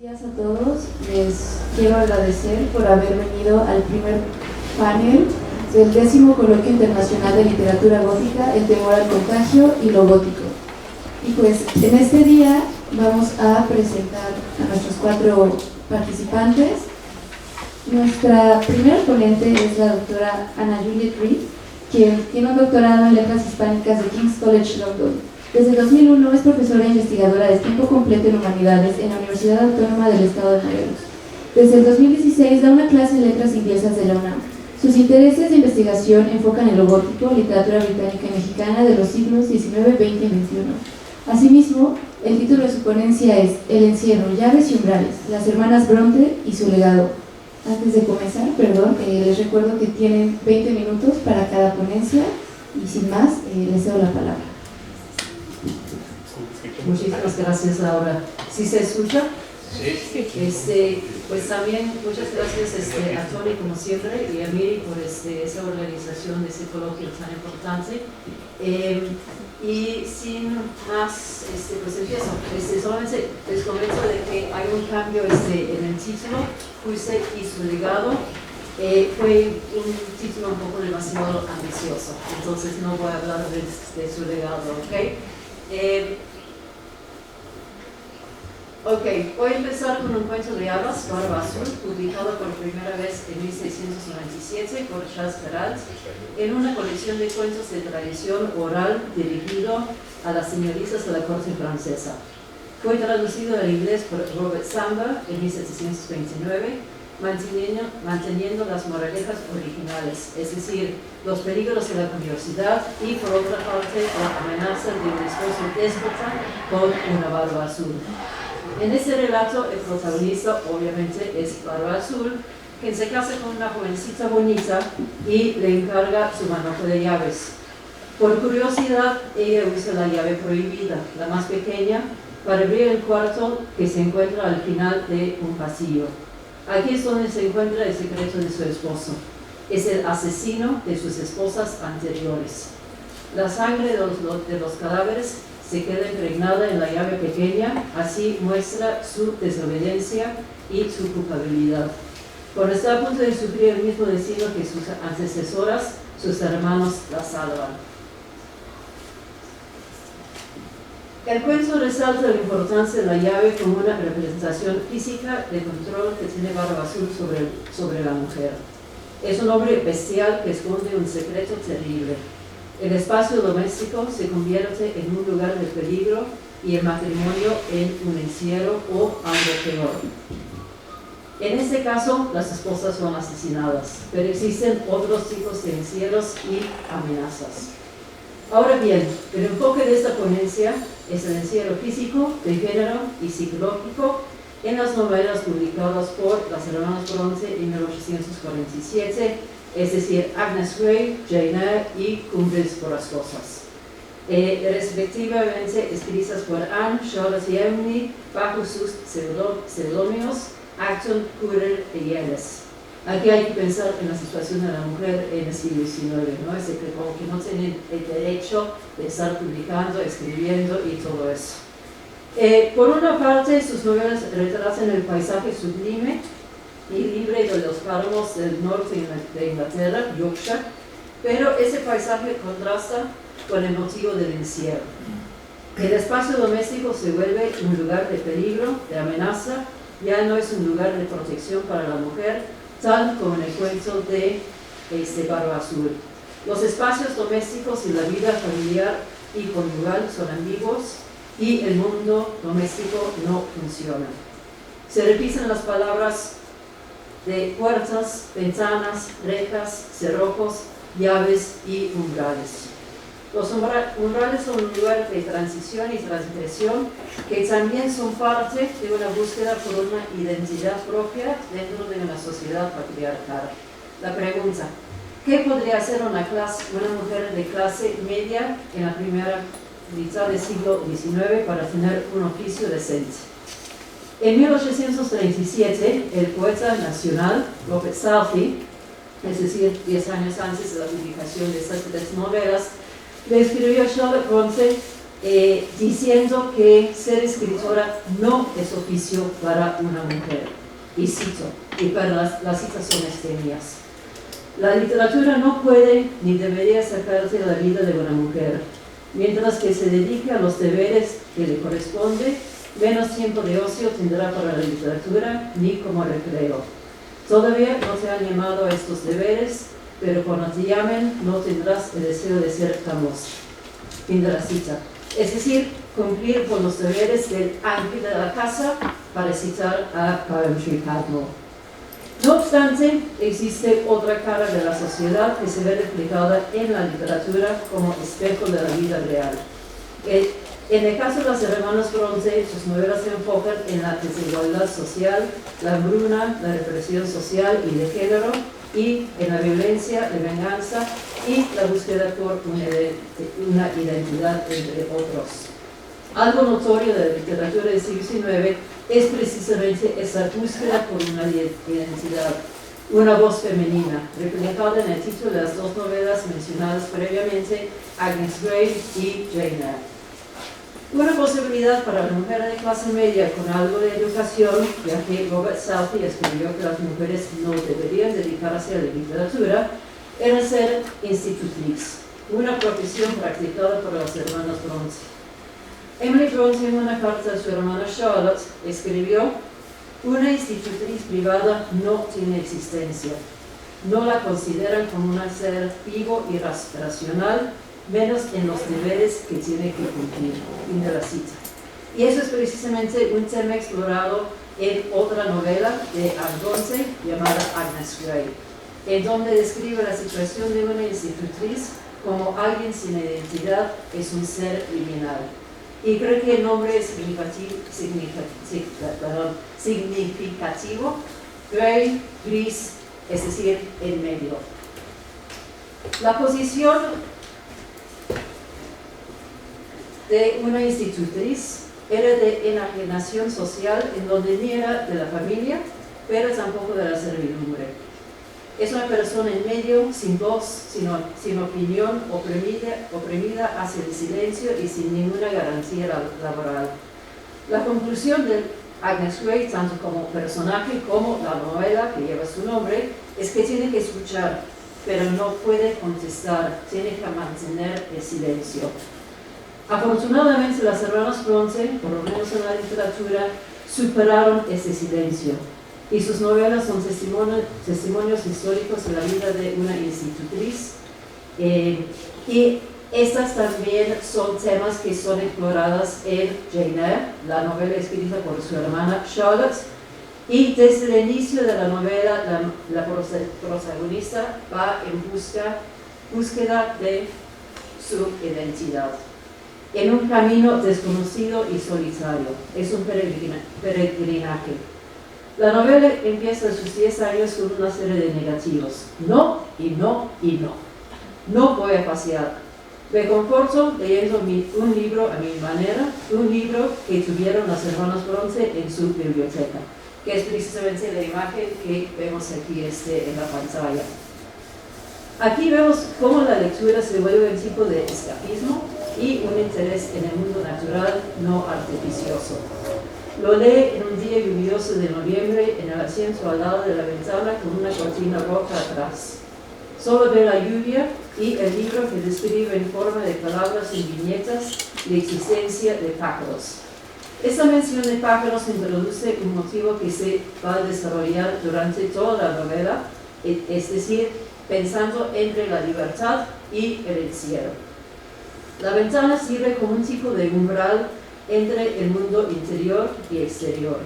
Buenos días a todos, les quiero agradecer por haber venido al primer panel del 10º Coloquio Internacional de Literatura Gótica, el temor al contagio y lo gótico. Y pues en este día vamos a presentar a nuestros 4 participantes. Nuestra primera ponente es la doctora Anna Juliet Reed, quien tiene un doctorado en Letras Hispánicas de King's College London. Desde 2001 es profesora e investigadora de tiempo completo en Humanidades en la Universidad Autónoma del Estado de Morelos. Desde el 2016 da una clase en Letras Inglesas de la UNAM. Sus intereses de investigación enfocan en lo gótico, literatura británica y mexicana de los siglos XIX, XX y XXI. Asimismo, el título de su ponencia es El encierro, llaves y umbrales, las hermanas Bronte y su legado. Antes de comenzar, les recuerdo que tienen 20 minutos para cada ponencia y sin más, les cedo la palabra. Muchísimas gracias, Laura. ¿Sí se escucha? Sí. Pues también muchas gracias a Tony, como siempre, y a Miri por esa organización de ese coloquio tan importante. Y sin más, pues empiezo. Solamente les comento de que hay un cambio en el título, Hussey y su legado. Fue un título un poco demasiado ambicioso, entonces no voy a hablar de su legado, ¿ok? Voy a empezar con un cuento de hadas, Barba Azul, publicado por primera vez en 1697 por Charles Perrault, en una colección de cuentos de tradición oral dirigido a las señoritas de la corte francesa. Fue traducido al inglés por Robert Samba en 1729, manteniendo las moralejas originales, es decir, los peligros de la curiosidad y, por otra parte, la amenaza de un esposo déspota con una barba azul. En este relato, el protagonista, obviamente, es Barba Azul, quien se casa con una jovencita bonita y le encarga su manojo de llaves. Por curiosidad, ella usa la llave prohibida, la más pequeña, para abrir el cuarto que se encuentra al final de un pasillo. Aquí es donde se encuentra el secreto de su esposo. Es el asesino de sus esposas anteriores. La sangre de los cadáveres se queda impregnada en la llave pequeña, así muestra su desobediencia y su culpabilidad. Cuando está a punto de sufrir el mismo destino que sus antecesoras, sus hermanos la salvan. El cuento resalta la importancia de la llave como una representación física de control que tiene Barba Azul sobre la mujer. Es un hombre bestial que esconde un secreto terrible. El espacio doméstico se convierte en un lugar de peligro y el matrimonio en un encierro o algo peor. En este caso, las esposas son asesinadas, pero existen otros tipos de encierros y amenazas. Ahora bien, el enfoque de esta ponencia es el encierro físico, de género y psicológico en las novelas publicadas por las hermanas Bronte en 1847, es decir, Agnes Grey, Jane Eyre y Cumbres Borrascosas, respectivamente escritas por Anne, Charlotte y Emily bajo sus seudónimos Acton, Currer y Ellis. Aquí hay que pensar en la situación de la mujer en el siglo XIX, ¿no? Es que como que no tienen el derecho de estar publicando, escribiendo y todo eso. Por una parte, sus novelas retratan el paisaje sublime y libre de los páramos del norte de Inglaterra, Yorkshire, pero ese paisaje contrasta con el motivo del encierro. El espacio doméstico se vuelve un lugar de peligro, de amenaza, ya no es un lugar de protección para la mujer, tal como en el cuento de Barba Azul. Los espacios domésticos y la vida familiar y conyugal son ambiguos y el mundo doméstico no funciona. Se repiten las palabras de puertas, ventanas, rejas, cerrojos, llaves y umbrales. Los umbrales son un lugar de transición y transgresión que también son parte de una búsqueda por una identidad propia dentro de una sociedad patriarcal. La pregunta, ¿qué podría hacer una mujer de clase media en la primera mitad del siglo XIX para tener un oficio decente? En 1837, el poeta nacional Robert Southey, es decir, 10 años antes de la publicación de estas 3 novelas, le escribió a Charlotte Bronte diciendo que ser escritora no es oficio para una mujer. Y cito, y para las citas son extrañas. La literatura no puede ni debería sacarse de la vida de una mujer. Mientras que se dedique a los deberes que le corresponde, menos tiempo de ocio tendrá para la literatura ni como recreo. Todavía no te han llamado a estos deberes, pero cuando te llamen no tendrás el deseo de ser famosa. Fin de la cita. Es decir, cumplir con los deberes del ángel de la casa, para citar a Coventry Patmore. No obstante, existe otra cara de la sociedad que se ve reflejada en la literatura como espejo de la vida real. En el caso de las hermanas Brontë, sus novelas se enfocan en la desigualdad social, la hambruna, la represión social y de género, y en la violencia, la venganza y la búsqueda por una identidad, entre otros. Algo notorio de la literatura del siglo XIX es precisamente esa búsqueda por una identidad, una voz femenina, reflejada en el título de las dos novelas mencionadas previamente, Agnes Grey y Jane Eyre. Una posibilidad para la mujer de clase media con algo de educación, ya que Robert Southey escribió que las mujeres no deberían dedicarse a la literatura, era ser institutriz, una profesión practicada por las hermanas Brontë. Emily Brontë, en una carta a su hermana Charlotte, escribió: una institutriz privada no tiene existencia. No la consideran como un ser vivo y racional, menos en los deberes que tiene que cumplir. Fin de la cita. Y eso es precisamente un tema explorado en otra novela de Anne Brontë llamada Agnes Grey, en donde describe la situación de una institutriz como alguien sin identidad, es un ser liminal. Y creo que el nombre es significativo, Grey, gris, es decir, en medio. La posición de una institutriz era de enajenación social, en donde ni era de la familia, pero tampoco de la servidumbre. Es una persona en medio, sin voz, sin opinión, oprimida hacia el silencio y sin ninguna garantía laboral. La conclusión de Agnes Grey, tanto como personaje como la novela que lleva su nombre, es que tiene que escuchar, pero no puede contestar, tiene que mantener el silencio. Afortunadamente, las hermanas Brontë, por lo menos en la literatura, superaron ese silencio. Y sus novelas son testimonios históricos de la vida de una institutriz. Y estas también son temas que son exploradas en Jane Eyre, la novela escrita por su hermana Charlotte. Y desde el inicio de la novela, la protagonista va en búsqueda de su identidad, en un camino desconocido y solitario. Es un peregrinaje. La novela empieza a sus 10 años con una serie de negativos. No, y no, y no. No voy a pasear. Me conforto leyendo un libro a mi manera, un libro que tuvieron las hermanas Brontë en su biblioteca, que es precisamente la imagen que vemos aquí en la pantalla. Aquí vemos cómo la lectura se vuelve un tipo de escapismo y un interés en el mundo natural, no artificioso. Lo lee en un día lluvioso de noviembre en el asiento al lado de la ventana con una cortina roja atrás. Solo ve la lluvia y el libro que describe en forma de palabras y viñetas la existencia de pájaros. Esta mención de pájaros introduce un motivo que se va a desarrollar durante toda la novela, es decir, pensando entre la libertad y el encierro. La ventana sirve como un tipo de umbral entre el mundo interior y exterior.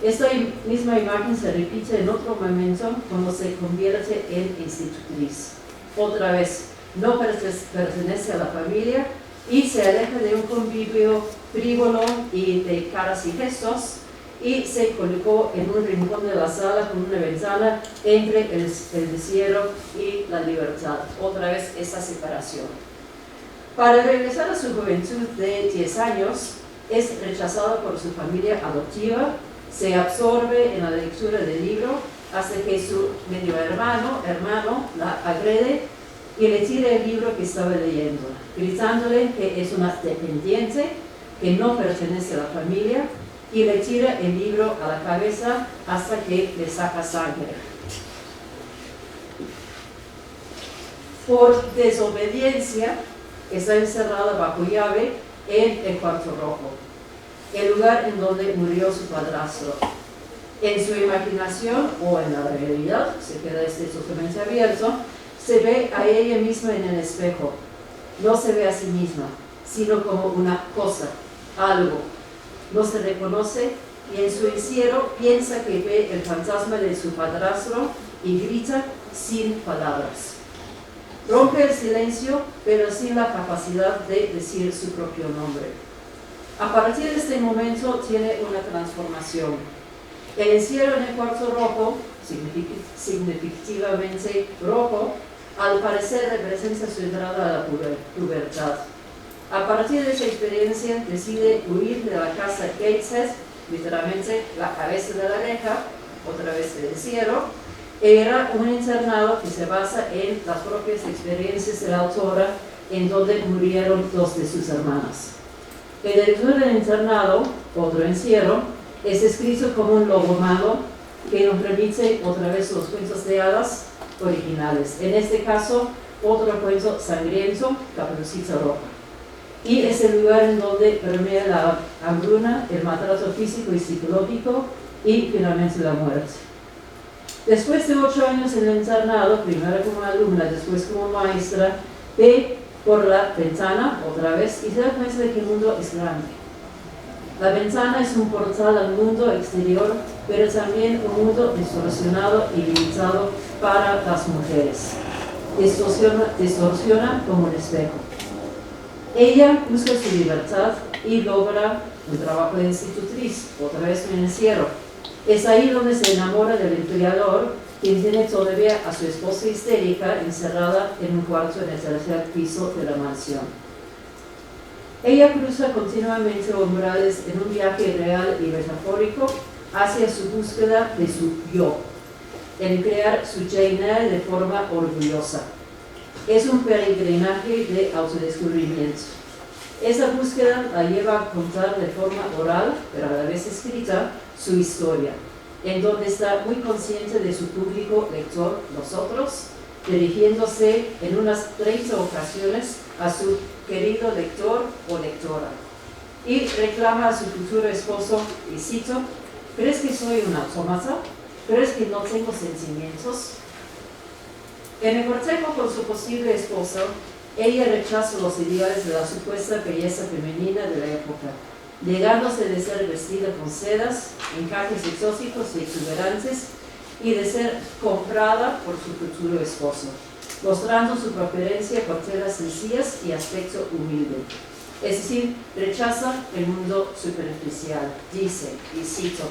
Esta misma imagen se repite en otro momento cuando se convierte en institutriz. Otra vez, no pertenece a la familia y se aleja de un convivio frívolo y de caras y gestos, y se colocó en un rincón de la sala con una ventana entre el desierto y la libertad. Otra vez esa separación. Para regresar a su juventud de 10 años, es rechazada por su familia adoptiva, se absorbe en la lectura del libro hasta que su medio hermano la agrede y le tira el libro que estaba leyendo, gritándole que es una dependiente, que no pertenece a la familia, y le tira el libro a la cabeza hasta que le saca sangre. Por desobediencia, está encerrada bajo llave en el cuarto rojo, el lugar en donde murió su padrastro. En su imaginación o en la realidad, se queda totalmente abierto, se ve a ella misma en el espejo. No se ve a sí misma, sino como una cosa, algo. No se reconoce y en su encierro piensa que ve el fantasma de su padrastro y grita sin palabras. Rompe el silencio, pero sin la capacidad de decir su propio nombre. A partir de este momento tiene una transformación. El encierro en el cuarto rojo, significativamente rojo, al parecer representa su entrada a la pubertad. A partir de esa experiencia decide huir de la casa Gateshead, literalmente la cabeza de la reja, otra vez el encierro. Era un internado que se basa en las propias experiencias de la autora, en donde murieron dos de sus hermanas. El director del internado, otro encierro, es escrito como un lobo malo que nos remite otra vez a los cuentos de hadas originales. En este caso, otro cuento sangriento, Caperucita Roja. Y es el lugar en donde permea la hambruna, el maltrato físico y psicológico y finalmente la muerte. Después de 8 años en el internado, primero como alumna, después como maestra, ve por la ventana otra vez y se da cuenta de que el mundo es grande. La ventana es un portal al mundo exterior, pero también un mundo distorsionado y limitado para las mujeres. Distorsiona como un espejo. Ella busca su libertad y logra un trabajo de institutriz, otra vez en el encierro. Es ahí donde se enamora del empleador, quien tiene todavía a su esposa histérica encerrada en un cuarto en el tercer piso de la mansión. Ella cruza continuamente umbrales en un viaje real y metafórico hacia su búsqueda de su yo, en crear su Jane Eyre de forma orgullosa. Es un peregrinaje de autodescubrimiento. Esa búsqueda la lleva a contar de forma oral, pero a la vez escrita, su historia, en donde está muy consciente de su público lector, nosotros, dirigiéndose en unas 30 ocasiones a su querido lector o lectora, y reclama a su futuro esposo, y cito: ¿crees que soy un autómata? ¿Crees que no tengo sentimientos? En el cortejo con su posible esposo, ella rechaza los ideales de la supuesta belleza femenina de la época, negándose de ser vestida con sedas, encajes exóticos y exuberantes, y de ser comprada por su futuro esposo, mostrando su preferencia por telas sencillas y aspecto humilde. Es decir, rechaza el mundo superficial. Dice, y cito: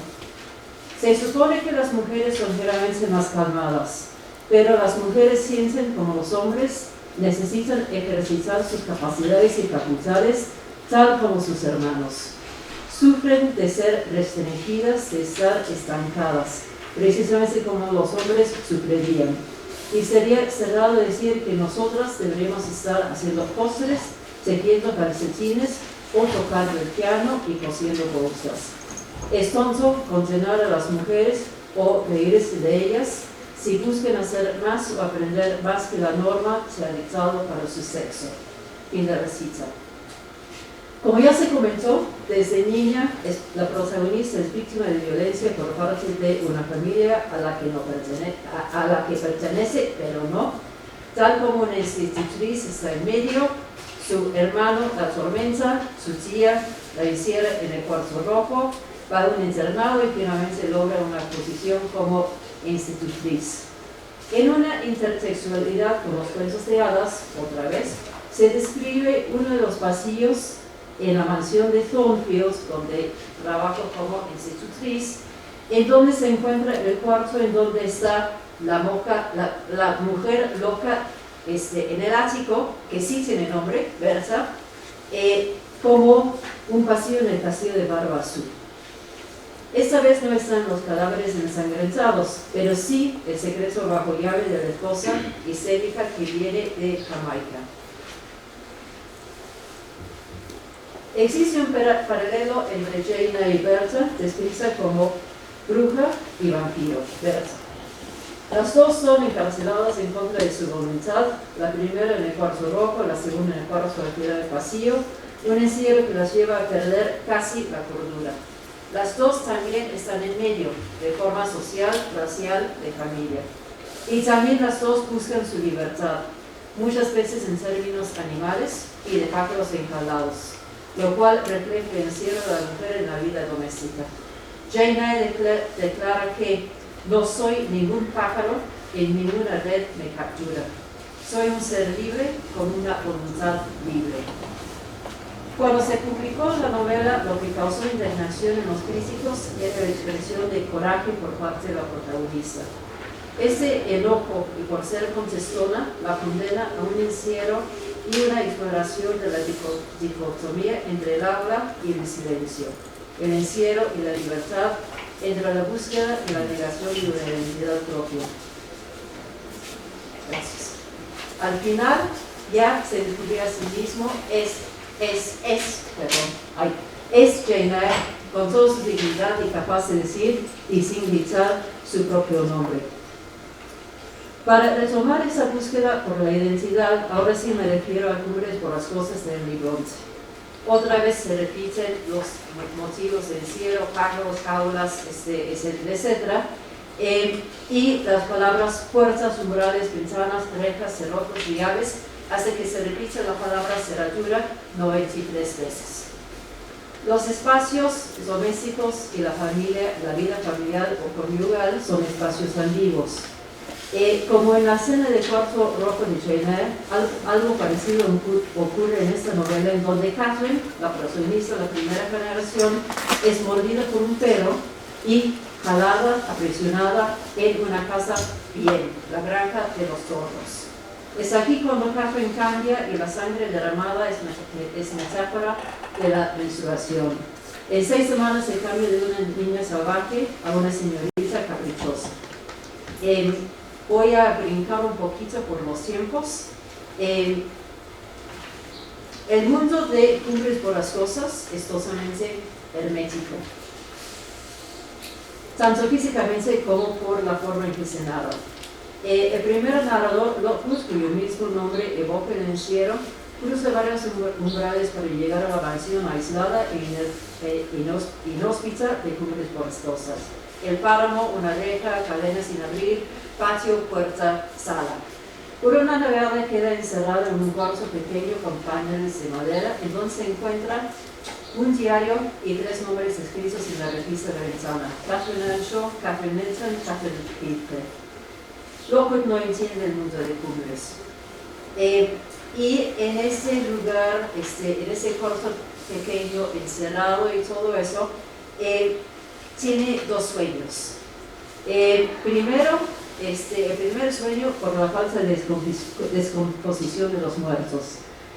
se supone que las mujeres son generalmente más calmadas, pero las mujeres sienten como los hombres, necesitan ejercitar sus capacidades y facultades tal como sus hermanos. Sufren de ser restringidas, de estar estancadas, precisamente como los hombres sufrirían. Y sería cerrado decir que nosotras deberíamos estar haciendo postres, tejiendo calcetines o tocando el piano y cosiendo bolsas. Es tonto condenar a las mujeres o reírse de ellas si buscan hacer más o aprender más que la norma se ha dictado para su sexo. Fin de la cita. Como ya se comentó, desde niña la protagonista es víctima de violencia por parte de una familia a la que pertenece, pero no. Tal como una institutriz está en medio, su hermano la atormenta, su tía la encierra en el cuarto rojo, va a un internado y finalmente logra una posición como institutriz. En una intertextualidad con los cuentos de hadas, otra vez, se describe uno de los pasillos en la mansión de Thornfield, donde trabajo como institutriz, en donde se encuentra el cuarto en donde está la mujer loca en el ático, que sí tiene nombre, Berta, como un pasillo en el castillo de Barba Azul. Esta vez no están los cadáveres ensangrentados, pero sí el secreto bajo llave de la esposa histérica que viene de Jamaica. Existe un paralelo entre Jaina y Berta, descrita como bruja y vampiro. Berta. Las dos son encarceladas en contra de su voluntad, la primera en el cuarto rojo, la segunda en el cuarto lateral vacío, un encierro que las lleva a perder casi la cordura. Las dos también están en medio, de forma social, racial, de familia. Y también las dos buscan su libertad, muchas veces en términos animales y de pájaros enjaulados, lo cual refleja el encierro de la mujer en la vida doméstica. Jane Eyre declara que no soy ningún pájaro, en ninguna red me captura. Soy un ser libre con una voluntad libre. Cuando se publicó la novela, lo que causó indignación en los críticos era la expresión de coraje por parte de la protagonista. Ese enojo, y por ser contestona, la condena a un encierro y una exploración de la dicotomía entre el habla y el silencio, el encierro y la libertad, entre la búsqueda y la negación de una identidad propia. Gracias. Al final, ya se descubrió a sí mismo, es Jane Eyre con toda su dignidad y capaz de decir y sin gritar su propio nombre. Para retomar esa búsqueda por la identidad, ahora sí me refiero a Cumbres Borrascosas del libro 11. Otra vez se repiten los motivos del encierro, pájaros, jaulas, etcétera, y las palabras puertas, umbrales, ventanas, rejas, cerrojos y llaves, hasta que se repite la palabra cerradura 93 veces. Los espacios domésticos y la familia, la vida familiar o conyugal son espacios ambiguos. Como en la escena del cuarto rojo de Jane Eyre, algo parecido ocurre en esta novela, en donde Catherine, la protagonista de la primera generación, es mordida por un perro y jalada, aprisionada en una casa bien, la granja de los tordos. Es aquí cuando Catherine cambia y la sangre derramada es metáfora de la menstruación. En 6 semanas se cambia de una niña salvaje a una señorita caprichosa. Voy a brincar un poquito por los tiempos. El mundo de Cumbres Borrascosas es totalmente hermético, tanto físicamente como por la forma en que se narra. El primer narrador, Locus, cuyo mismo nombre evoca el encierro, cruza varios umbrales para llegar a la mansión aislada e inhóspita de Cumbres Borrascosas. El páramo, una reja, cadena sin abrir, patio, puerta, sala. Por una navegada queda encerrada en un cuarto pequeño con paneles de madera, en donde se encuentra un diario y 3 nombres escritos en la revista de la ventana: Catherine Earnshaw, Catherine Milton, Catherine Heathcliff. Lockwood no entiende el mundo de Cumbres. Y en ese lugar, en ese cuarto pequeño, encerrado y todo eso, tiene 2 sueños. Primero, el primer sueño por la falsa descomposición de los muertos.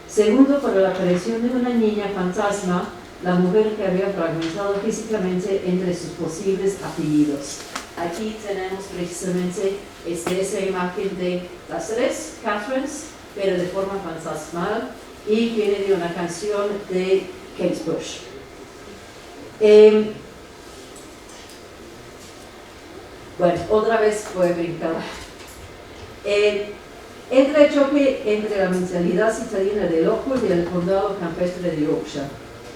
Segundo, por la aparición de una niña fantasma, la mujer que había fragmentado físicamente entre sus posibles apellidos. Aquí tenemos precisamente esa imagen de las 3 Catherines, pero de forma fantasmal, y viene de una canción de Kate Bush. Bueno, otra vez voy a brincar. Entra el choque entre la mentalidad citadina de Lockwood y el condado campestre de Yorkshire.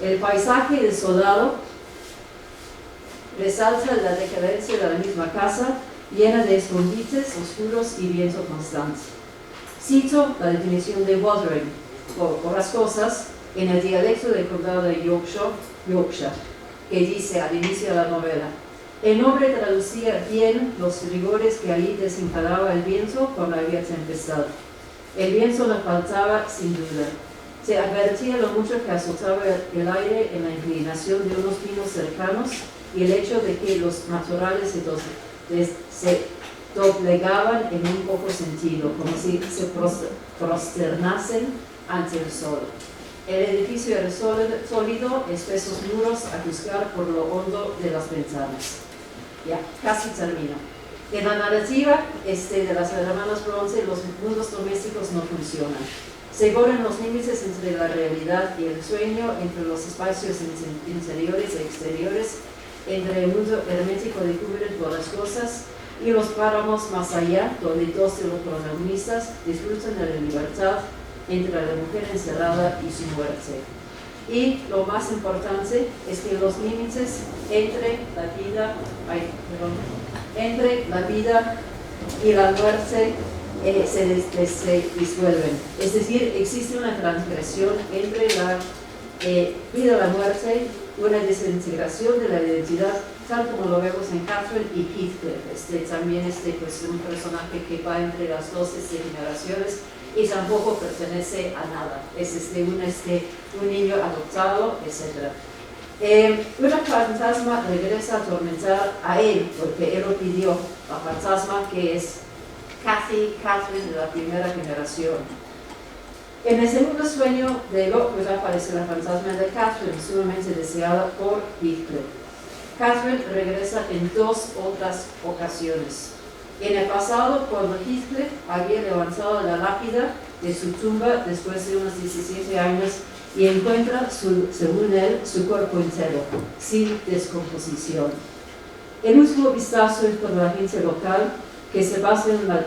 El paisaje desolado resalta la decadencia de la misma casa, llena de escondites oscuros y viento constante. Cito la definición de Wuthering, borrascosas, en el dialecto del condado de Yorkshire, que dice al inicio de la novela: el nombre traducía bien los rigores que allí desencadenaba el viento cuando había tempestad. El viento no faltaba sin duda. Se advertía lo mucho que azotaba el aire en la inclinación de unos pinos cercanos y el hecho de que los matorrales se doblegaban en un poco sentido, como si se prosternasen ante el sol. El edificio era sólido, espesos muros a juzgar por lo hondo de las ventanas. Ya, casi termino. En la narrativa de las hermanas Bronce, los mundos domésticos no funcionan. Se borran los límites entre la realidad y el sueño, entre los espacios interiores e exteriores, entre el mundo hermético de cubrir todas las cosas y los páramos más allá, donde dos de los protagonistas disfrutan de la libertad entre la mujer encerrada y su muerte. Y lo más importante es que los límites entre la vida y la muerte se disuelven. Es decir, existe una transgresión entre la vida y la muerte, una desintegración de la identidad, tal como lo vemos en Catherine y Heathcliff. También pues, un personaje que va entre las dos generaciones y tampoco pertenece a nada. Es un niño adoptado, etc. Una fantasma regresa a atormentar a él, porque él lo pidió, la fantasma que es Catherine de la primera generación. En el segundo sueño de Lockwood aparece la fantasma de Catherine, sumamente deseada por Heathcliff. Catherine regresa en dos otras ocasiones. En el pasado, cuando Heathcliff había levantado la lápida de su tumba después de unos 17 años y encuentra, según él, su cuerpo entero, sin descomposición. El último vistazo es por la gente local, que se basa en la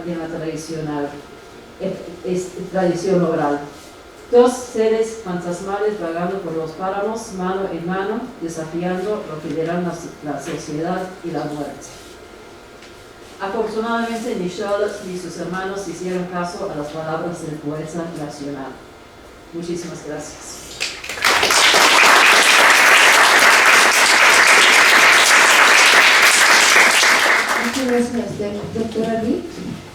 tradición oral. Dos seres fantasmales vagando por los páramos, mano en mano, desafiando lo que dirán la sociedad y la muerte. Afortunadamente, ni Charlotte ni sus hermanos hicieron caso a las palabras del poeta nacional. Muchísimas gracias. Muchas gracias, doctora Lee.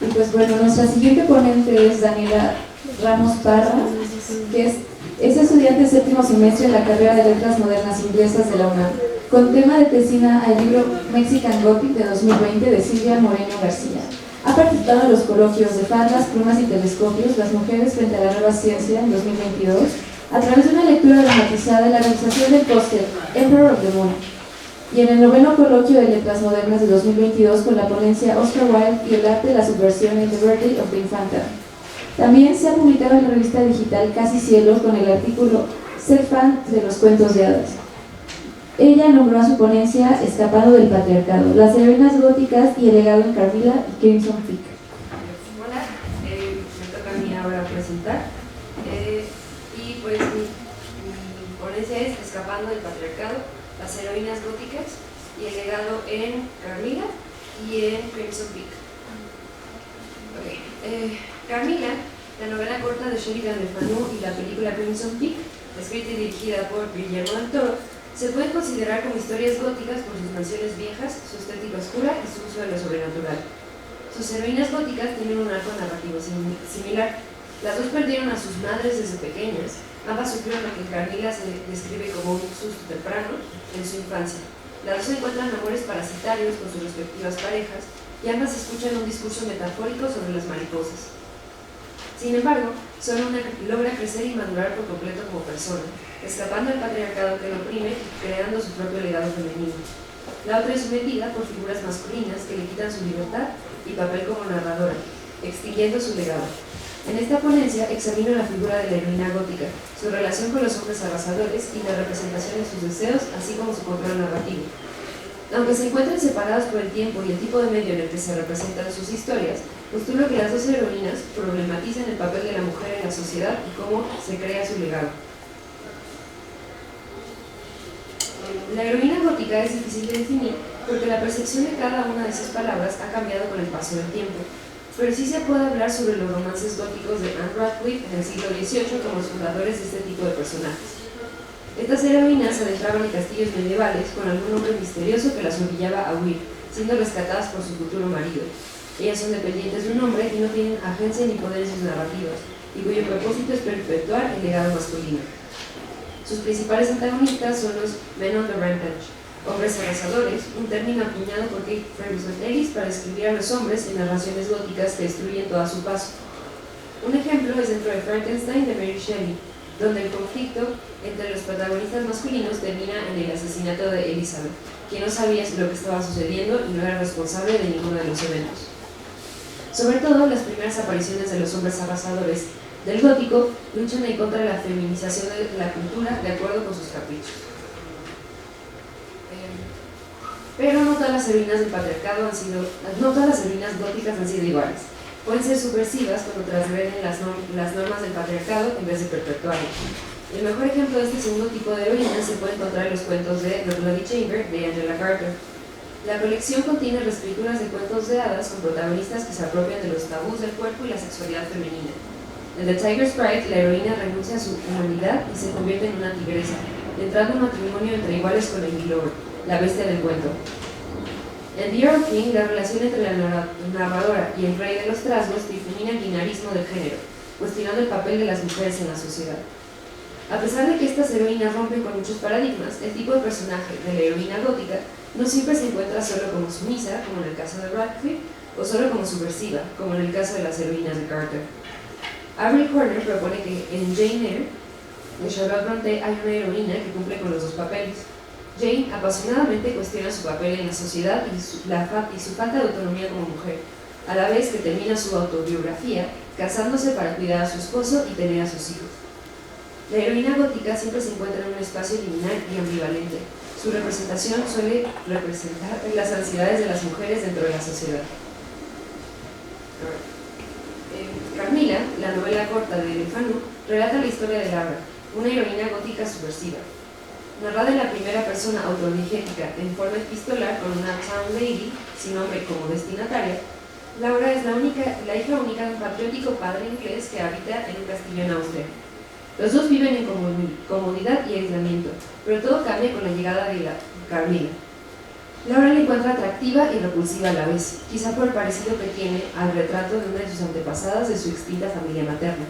Y pues bueno, nuestra siguiente ponente es Daniela Ramos Parra, que es estudiante de séptimo semestre en la carrera de Letras Modernas Inglesas de la UNAM, con tema de tesina al libro Mexican Gothic de 2020 de Silvia Moreno García. Ha participado en los coloquios de Faldas, Plumas y Telescopios, Las Mujeres frente a la Nueva Ciencia en 2022, a través de una lectura dramatizada en la realización del póster Emperor of the Moon, y en el noveno coloquio de Letras Modernas de 2022 con la ponencia Oscar Wilde y el arte de la subversión en The Birthday of the Infanta. También se ha publicado en la revista digital Casi Cielo con el artículo Ser fan de los cuentos de hadas. Ella nombró a su ponencia Escapando del patriarcado, las heroínas góticas y el legado en Carmilla y Crimson Peak. Hola, me toca a mí ahora presentar. Y pues mi ponencia es Escapando del patriarcado, las heroínas góticas y el legado en Carmilla y en Crimson Peak. Carmilla, la novela corta de Sheridan Le Fanu y la película Crimson Peak, escrita y dirigida por Guillermo del Toro, se pueden considerar como historias góticas por sus mansiones viejas, su estética oscura y su uso de lo sobrenatural. Sus heroínas góticas tienen un arco narrativo similar. Las dos perdieron a sus madres desde pequeñas. Ambas sufrieron lo que en Carmilla se describe como un susto temprano en su infancia. Las dos encuentran amores parasitarios con sus respectivas parejas y ambas escuchan un discurso metafórico sobre las mariposas. Sin embargo, solo una logra crecer y madurar por completo como persona, escapando del patriarcado que lo oprime y creando su propio legado femenino. La otra es sometida por figuras masculinas que le quitan su libertad y papel como narradora, extinguiendo su legado. En esta ponencia examino la figura de la heroína gótica, su relación con los hombres arrasadores y la representación de sus deseos, así como su control narrativo. Aunque se encuentren separados por el tiempo y el tipo de medio en el que se representan sus historias, postulo que las dos heroínas problematizan el papel de la mujer en la sociedad y cómo se crea su legado. La heroína gótica es difícil de definir porque la percepción de cada una de esas palabras ha cambiado con el paso del tiempo, pero sí se puede hablar sobre los romances góticos de Anne Radcliffe en el siglo XVIII como los fundadores de este tipo de personajes. Estas heroínas se adentraban en castillos medievales con algún hombre misterioso que las orillaba a huir, siendo rescatadas por su futuro marido. Ellas son dependientes de un hombre y no tienen agencia ni poder en sus narrativas, y cuyo propósito es perpetuar el legado masculino. Sus principales antagonistas son los Men on the Rampage, hombres arrasadores, un término acuñado por Kate Ferguson Ellis para describir a los hombres en narraciones góticas que destruyen todo a su paso. Un ejemplo es dentro de Frankenstein de Mary Shelley. donde el conflicto entre los protagonistas masculinos termina en el asesinato de Elizabeth, quien no sabía lo que estaba sucediendo y no era responsable de ninguno de los eventos. Sobre todo, las primeras apariciones de los hombres arrasadores del gótico luchan en contra de la feminización de la cultura de acuerdo con sus caprichos. Pero no todas las heroínas del patriarcado no todas las heroínas góticas han sido iguales. Pueden ser subversivas cuando transgreden las normas del patriarcado en vez de perpetuarlas. El mejor ejemplo de este segundo tipo de heroínas se puede encontrar en los cuentos de The Bloody Chamber de Angela Carter. La colección contiene reescrituras de cuentos de hadas con protagonistas que se apropian de los tabús del cuerpo y la sexualidad femenina. En The Tiger's Pride, la heroína renuncia a su humanidad y se convierte en una tigresa, entrando en matrimonio entre iguales con Lady Lord, la bestia del cuento. En The Earl King, la relación entre la narradora y el rey de los trasgos difumina el binarismo del género, cuestionando el papel de las mujeres en la sociedad. A pesar de que estas heroínas rompen con muchos paradigmas, el tipo de personaje de la heroína gótica no siempre se encuentra solo como sumisa, como en el caso de Radcliffe, o solo como subversiva, como en el caso de las heroínas de Carter. Avril Horner propone que en Jane Eyre, de Charlotte Brontë, hay una heroína que cumple con los dos papeles. Jane apasionadamente cuestiona su papel en la sociedad y su falta de autonomía como mujer, a la vez que termina su autobiografía casándose para cuidar a su esposo y tener a sus hijos. La heroína gótica siempre se encuentra en un espacio liminal y ambivalente. Su representación suele representar las ansiedades de las mujeres dentro de la sociedad. Carmilla, la novela corta de Le Fanu, relata la historia de Laura, una heroína gótica subversiva. Narrada en la primera persona autodigética en forma epistolar con una town lady, sin nombre como destinataria, Laura es la hija única de un patriótico padre inglés que habita en un castillo en Austria. Los dos viven en comodidad y aislamiento, pero todo cambia con la llegada de Carmilla. Laura la encuentra atractiva y repulsiva a la vez, quizá por el parecido que tiene al retrato de una de sus antepasadas de su extinta familia materna.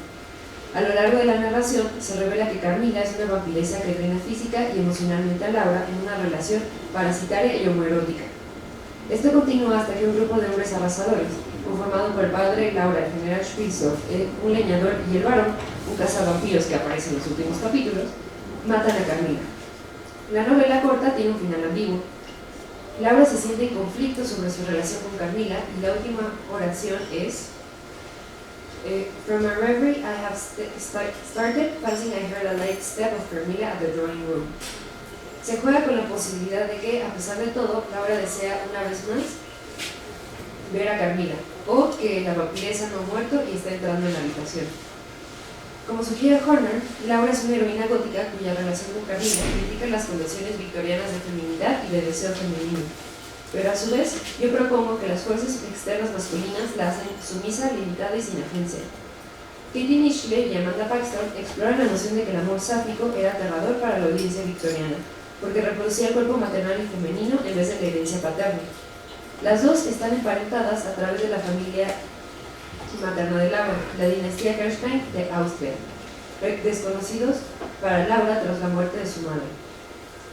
A lo largo de la narración se revela que Carmilla es una vampiresa que drena física y emocionalmente a Laura en una relación parasitaria y homoerótica. Esto continúa hasta que un grupo de hombres arrasadores, conformado por el padre de Laura, el general Spilsdorf, un leñador y el varón, un cazavampiros que aparece en los últimos capítulos, matan a Carmilla. La novela corta tiene un final ambiguo. Laura se siente en conflicto sobre su relación con Carmilla y la última oración es From a reverie I have started, fancying I heard a light step of Carmilla at the drawing room. Se juega con la posibilidad de que, a pesar de todo, Laura desea una vez más ver a Carmilla, o que la vampiresa no ha muerto y está entrando en la habitación. Como sugiere Horner, Laura es una heroína gótica cuya relación con Carmilla critica las convenciones victorianas de feminidad y de deseo femenino. Pero a su vez, yo propongo que las fuerzas externas masculinas la hacen sumisa, limitada y sin agencia. Katie Nichler y Amanda Paxton exploran la noción de que el amor sáfico era aterrador para la audiencia victoriana, porque reproducía el cuerpo maternal y femenino en vez de la herencia paterna. Las dos están emparentadas a través de la familia materna de Laura, la dinastía Kerstein de Austria, desconocidos para Laura tras la muerte de su madre.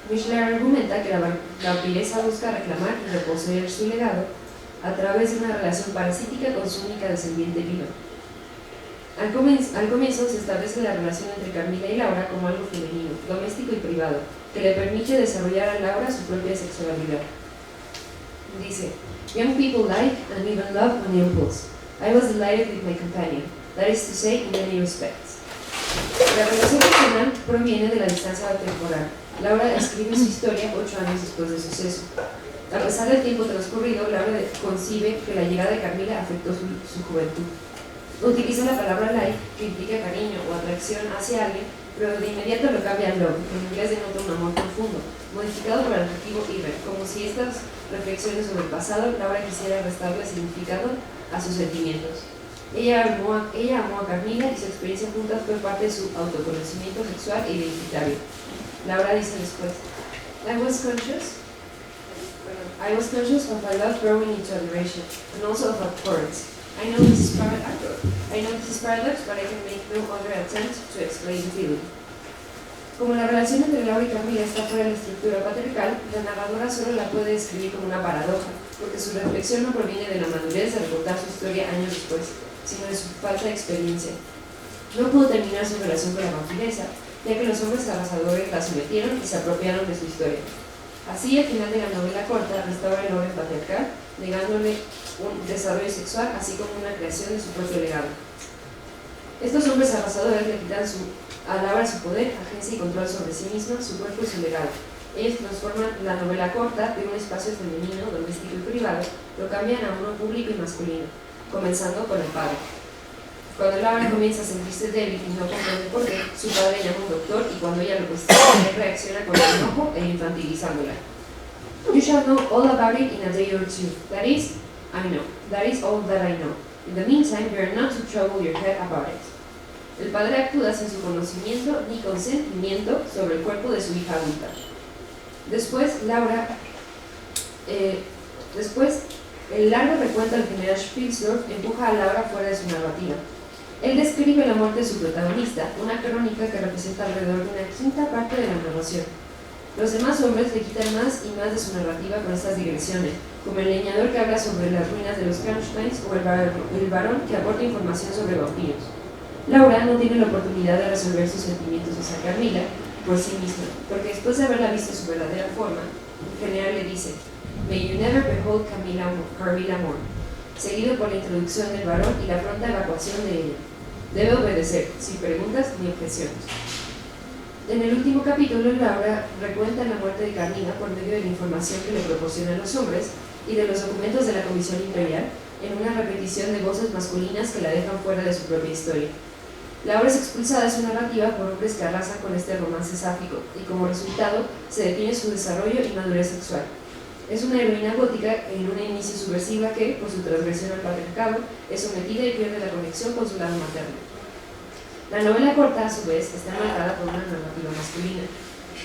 Nichler argumenta que la vampiresa busca reclamar y reposeer su legado a través de una relación parasítica con su única descendiente viva. Al comienzo se establece la relación entre Carmilla y Laura como algo femenino, doméstico y privado, que le permite desarrollar a Laura su propia sexualidad. Dice, Young people like and even love on impulse. I was delighted with my companion, that is to say, in many respects. La relación personal proviene de la distancia temporal. Laura escribe su historia 8 años después del suceso. A pesar del tiempo transcurrido, Laura concibe que la llegada de Carmilla afectó su juventud. Utiliza la palabra like, que implica cariño o atracción hacia alguien, pero de inmediato lo cambia a love, que en inglés denota un amor profundo, modificado por el adjetivo irre, como si estas reflexiones sobre el pasado, Laura quisiera restarle significado a sus sentimientos. Ella amó a Carmilla y su experiencia juntas fue parte de su autoconocimiento sexual e identitario. Laura dice después, I was conscious of my love growing into adoration, and also of abhorrence. I know this is paradox, but I can make no other attempt to explain the feeling. Como la relación entre Laura y Carmilla está fuera de la estructura patriarcal, la narradora solo la puede describir como una paradoja, porque su reflexión no proviene de la madurez de recontar su historia años después, sino de su falta de experiencia. no pudo terminar su relación con la vampiresa, ya que los hombres arrasadores la sometieron y se apropiaron de su historia. Así, al final de la novela corta, restaura el orden patriarcal, negándole un desarrollo sexual, así como una creación de su propio legado. Estos hombres arrasadores le quitan a Laura su poder, agencia y control sobre sí misma, su cuerpo y su legado. Ellos transforman la novela corta de un espacio femenino, doméstico y privado, lo cambian a uno público y masculino, comenzando con el padre. Cuando Laura comienza a sentirse débil y no comprende por qué, su padre llama a un doctor y cuando ella lo cuestiona, él reacciona con enojo e infantilizándola. You shall know all about it in a day or two. That is, I know. That is all that I know. In the meantime, you are not to trouble your head about it. El padre actúa sin su conocimiento ni consentimiento sobre el cuerpo de su hija adulta. Después, el largo recuento del general Spilsdorf empuja a Laura fuera de su narrativa. Él describe la muerte de su protagonista, una crónica que representa alrededor de una quinta parte de la narración. Los demás hombres le quitan más y más de su narrativa con estas digresiones, como el leñador que habla sobre las ruinas de los Karnsteins o el varón que aporta información sobre vampiros. Laura no tiene la oportunidad de resolver sus sentimientos hacia Carmilla por sí misma, porque después de haberla visto en su verdadera forma, el general le dice: May you never behold Carmilla more, seguido por la introducción del varón y la pronta evacuación de ella. Debe obedecer, sin preguntas ni objeciones. En el último capítulo, Laura recuenta la muerte de Carmilla por medio de la información que le proporcionan los hombres y de los documentos de la Comisión Imperial, en una repetición de voces masculinas que la dejan fuera de su propia historia. Laura es expulsada de su narrativa por hombres que arrasan con este romance sáfico y como resultado se detiene su desarrollo y madurez sexual. Es una heroína gótica en una inicio subversiva que, por su transgresión al patriarcado, es sometida y pierde la conexión con su lado materno. La novela corta, a su vez, está marcada por una narrativa masculina.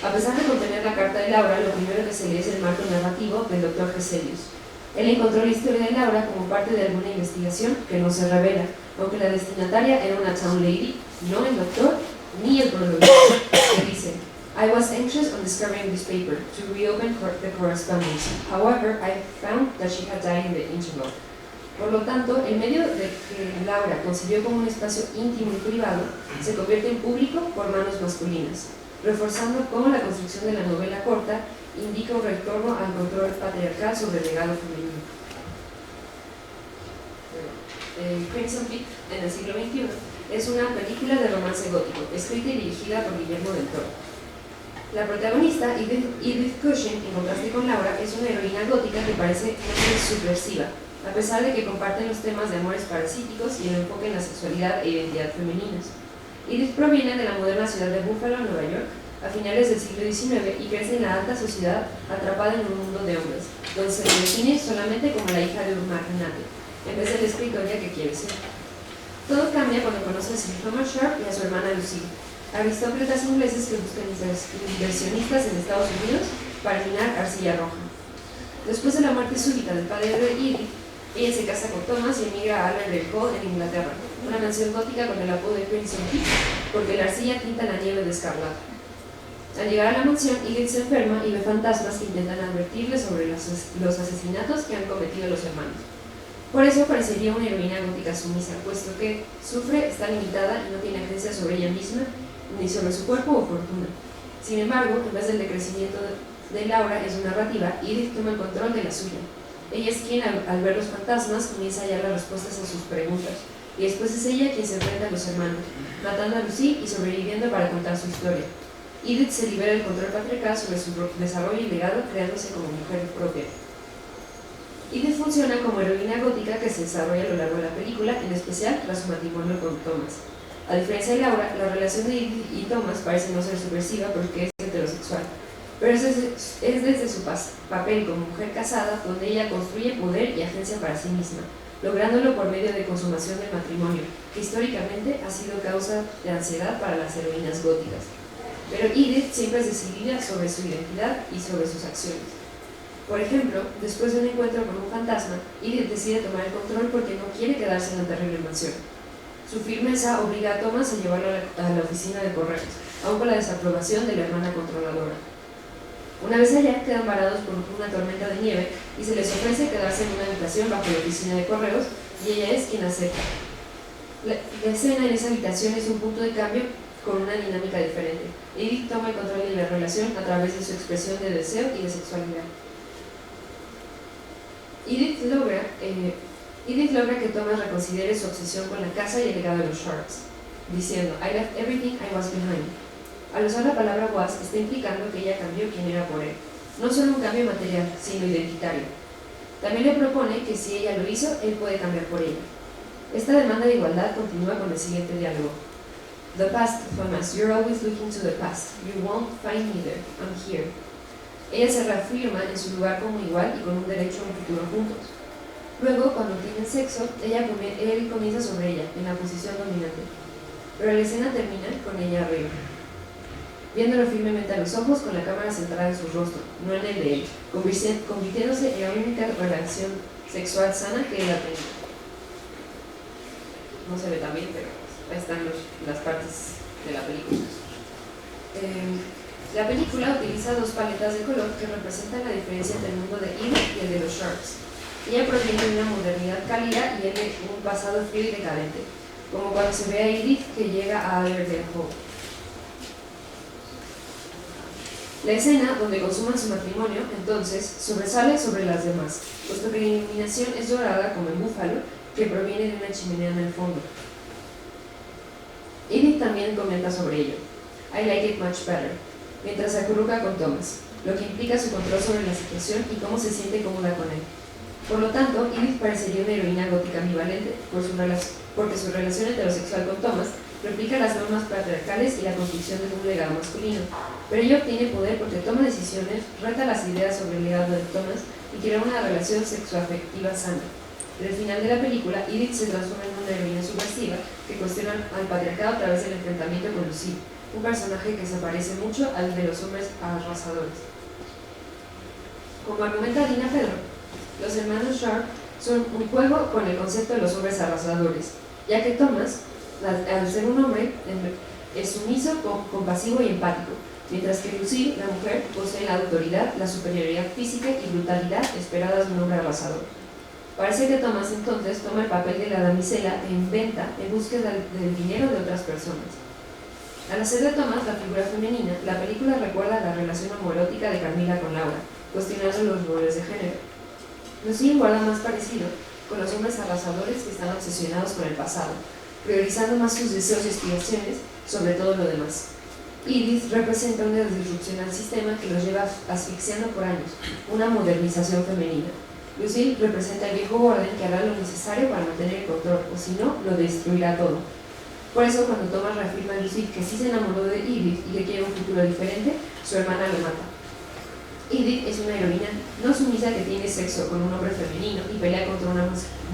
A pesar de contener la carta de Laura, lo primero que se lee es el marco narrativo del Dr. Geselius. Él encontró la historia de Laura como parte de alguna investigación que no se revela, aunque la destinataria era una town lady, no el doctor ni el prologuista, que dice: I was anxious on discovering this paper to reopen the correspondence. However, I found that she had died in the interval. Por lo tanto, el medio de que Laura concibió como un espacio íntimo y privado se convierte en público por manos masculinas, reforzando cómo la construcción de la novela corta indica un retorno al control patriarcal sobre el legado femenino. Crimson Peak, en el siglo XXI, es una película de romance gótico, escrita y dirigida por Guillermo del Toro. La protagonista, Edith Cushing, en contraste con Laura, es una heroína gótica que parece muy subversiva, a pesar de que comparten los temas de amores parasíticos y el enfoque en la sexualidad e identidad femeninas. Edith proviene de la moderna ciudad de Buffalo, Nueva York, a finales del siglo XIX y crece en la alta sociedad atrapada en un mundo de hombres, donde se le define solamente como la hija de un magnate, en vez de la escritora que quiere ser. Todo cambia cuando conoce a Sir Thomas Sharp y a su hermana Lucille, aristócratas ingleses que buscan inversionistas en Estados Unidos para minar arcilla roja. Después de la muerte súbita del padre de Edith, ella se casa con Thomas y emigra a Allenby Hall en Inglaterra, una mansión gótica con el apodo de Crimson Peak, porque la arcilla tinta la nieve de escarlata. Al llegar a la mansión, Edith se enferma y ve fantasmas que intentan advertirle sobre los asesinatos que han cometido los hermanos. Por eso parecería una heroína gótica sumisa, puesto que sufre, está limitada y no tiene agencia sobre ella misma ni sobre su cuerpo o fortuna. Sin embargo, en vez del decrecimiento de Laura en su narrativa, Edith toma el control de la suya. Ella es quien, al ver los fantasmas, comienza a hallar las respuestas a sus preguntas, y después es ella quien se enfrenta a los hermanos, matando a Lucy y sobreviviendo para contar su historia. Edith se libera del control patriarcal sobre su desarrollo y legado, creándose como mujer propia. Edith funciona como heroína gótica que se desarrolla a lo largo de la película, en especial tras su matrimonio con Thomas. A diferencia de Laura, la relación de Edith y Thomas parece no ser subversiva porque es heterosexual, pero es desde su papel como mujer casada donde ella construye poder y agencia para sí misma, lográndolo por medio de consumación del matrimonio, que históricamente ha sido causa de ansiedad para las heroínas góticas. Pero Edith siempre es decidida sobre su identidad y sobre sus acciones. Por ejemplo, después de un encuentro con un fantasma, Edith decide tomar el control porque no quiere quedarse en la terrible mansión. Su firmeza obliga a Thomas a llevarlo a la oficina de correos, aun con la desaprobación de la hermana controladora. Una vez allá, quedan varados por una tormenta de nieve y se les ofrece quedarse en una habitación bajo la oficina de correos y ella es quien acepta. La escena en esa habitación es un punto de cambio con una dinámica diferente. Edith toma el control de la relación a través de su expresión de deseo y de sexualidad. Edith logra que Thomas reconsidere su obsesión con la casa y el legado de los Sharks, diciendo I left everything I was behind. Al usar la palabra was está implicando que ella cambió quien era por él. No solo un cambio material, sino identitario. También le propone que si ella lo hizo, él puede cambiar por ella. Esta demanda de igualdad continúa con el siguiente diálogo. The past, Thomas, you're always looking to the past. You won't find me there. I'm here. Ella se reafirma en su lugar como igual y con un derecho a un futuro juntos. Luego, cuando tienen sexo, él comienza sobre ella, en la posición dominante. Pero la escena termina con ella arriba, viéndolo firmemente a los ojos con la cámara centrada en su rostro, no en el de él, convirtiéndose en la única relación sexual sana que él ha tenido. No se ve tan bien, pero ahí están las partes de la película. La película utiliza dos paletas de color que representan la diferencia entre el mundo de Edith y el de los Sharks. Ella proviene de una modernidad cálida y él de un pasado frío y decadente, como cuando se ve a Edith que llega a Aberdeen Hall. La escena donde consuman su matrimonio, entonces, sobresale sobre las demás, puesto que la iluminación es dorada como en búfalo, que proviene de una chimenea en el fondo. Edith también comenta sobre ello. I like it much better, mientras se acurruca con Thomas, lo que implica su control sobre la situación y cómo se siente cómoda con él. Por lo tanto, Edith parecería una heroína gótica ambivalente porque su relación heterosexual con Thomas replica las normas patriarcales y la construcción de un legado masculino, pero ella obtiene poder porque toma decisiones, reta las ideas sobre el legado de Thomas y crea una relación sexoafectiva sana. En el final de la película, Edith se transforma en una heroína subversiva que cuestiona al patriarcado a través del enfrentamiento con Lucille, un personaje que se parece mucho al de los hombres arrasadores. Como argumenta Dina Pedro, los hermanos Sharp son un juego con el concepto de los hombres arrasadores, ya que Thomas, al ser un hombre, es sumiso, compasivo y empático, mientras que Lucille, la mujer, posee la autoridad, la superioridad física y brutalidad esperadas de un hombre arrasador. Parece que Thomas entonces toma el papel de la damisela en venta en búsqueda del dinero de otras personas. Al hacer de Thomas la figura femenina, la película recuerda la relación homoerótica de Carmila con Laura, cuestionando los roles de género. Lucille guarda más parecido con los hombres arrasadores que están obsesionados con el pasado, priorizando más sus deseos y aspiraciones sobre todo lo demás. Edith representa una disrupción al sistema que los lleva asfixiando por años, una modernización femenina. Lucille representa el viejo orden que hará lo necesario para mantener el control, o si no, lo destruirá todo. Por eso, cuando Thomas reafirma a Lucille que sí se enamoró de Edith y que quiere un futuro diferente, su hermana lo mata. Edith es una heroína no sumisa que tiene sexo con un hombre femenino y pelea contra una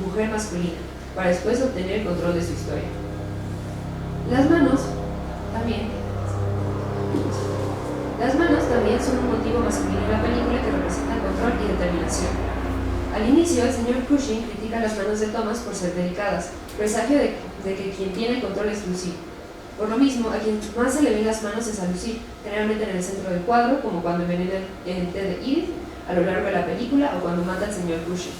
mujer masculina, para después obtener el control de su historia. Las manos también son un motivo masculino en la película que representa control y determinación. Al inicio, el señor Cushing critica las manos de Thomas por ser delicadas, presagio de que quien tiene el control es Lucille. Por lo mismo, a quien más se le ven las manos es a Lucille, generalmente en el centro del cuadro, como cuando envenena el té de Edith a lo largo de la película o cuando mata al señor Cushing.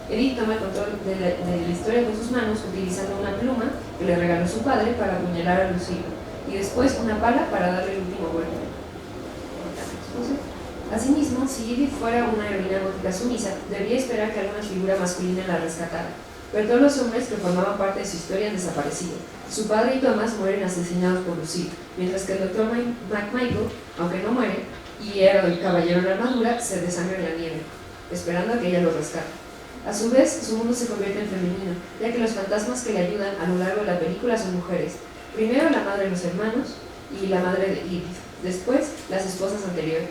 Edith toma el control de la historia con sus manos utilizando una pluma que le regaló su padre para apuñalar a Lucille y después una pala para darle el último golpe. Asimismo, si Edith fuera una heroína gótica sumisa, debería esperar que alguna figura masculina la rescatara, pero todos los hombres que formaban parte de su historia han desaparecido. Su padre y Thomas mueren asesinados por Lucille, mientras que el Dr. McMichael, aunque no muere, y era el caballero en armadura, se desangra en la nieve, esperando a que ella lo rescate. A su vez, su mundo se convierte en femenino, ya que los fantasmas que le ayudan a lo largo de la película son mujeres. Primero la madre de los hermanos y la madre de Edith, después las esposas anteriores,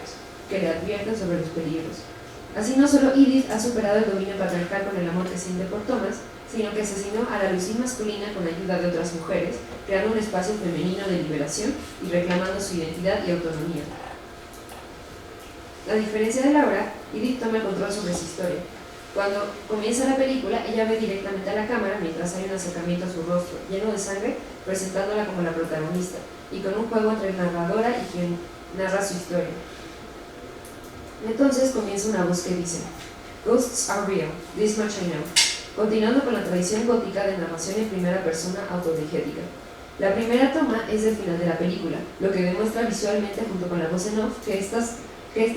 que le advierten sobre los peligros. Así no solo Edith ha superado el dominio patriarcal con el amor que siente por Thomas, sino que asesinó a la Lucille masculina con ayuda de otras mujeres, creando un espacio femenino de liberación y reclamando su identidad y autonomía. A diferencia de Laura, Edith toma el control sobre su historia. Cuando comienza la película, ella ve directamente a la cámara mientras hay un acercamiento a su rostro, lleno de sangre, presentándola como la protagonista, y con un juego entre narradora y quien narra su historia. Entonces comienza una voz que dice: Ghosts are real, this much I know. continuando con la tradición gótica de narración en primera persona autodigética. La primera toma es del final de la película, lo que demuestra visualmente junto con la voz en off que esta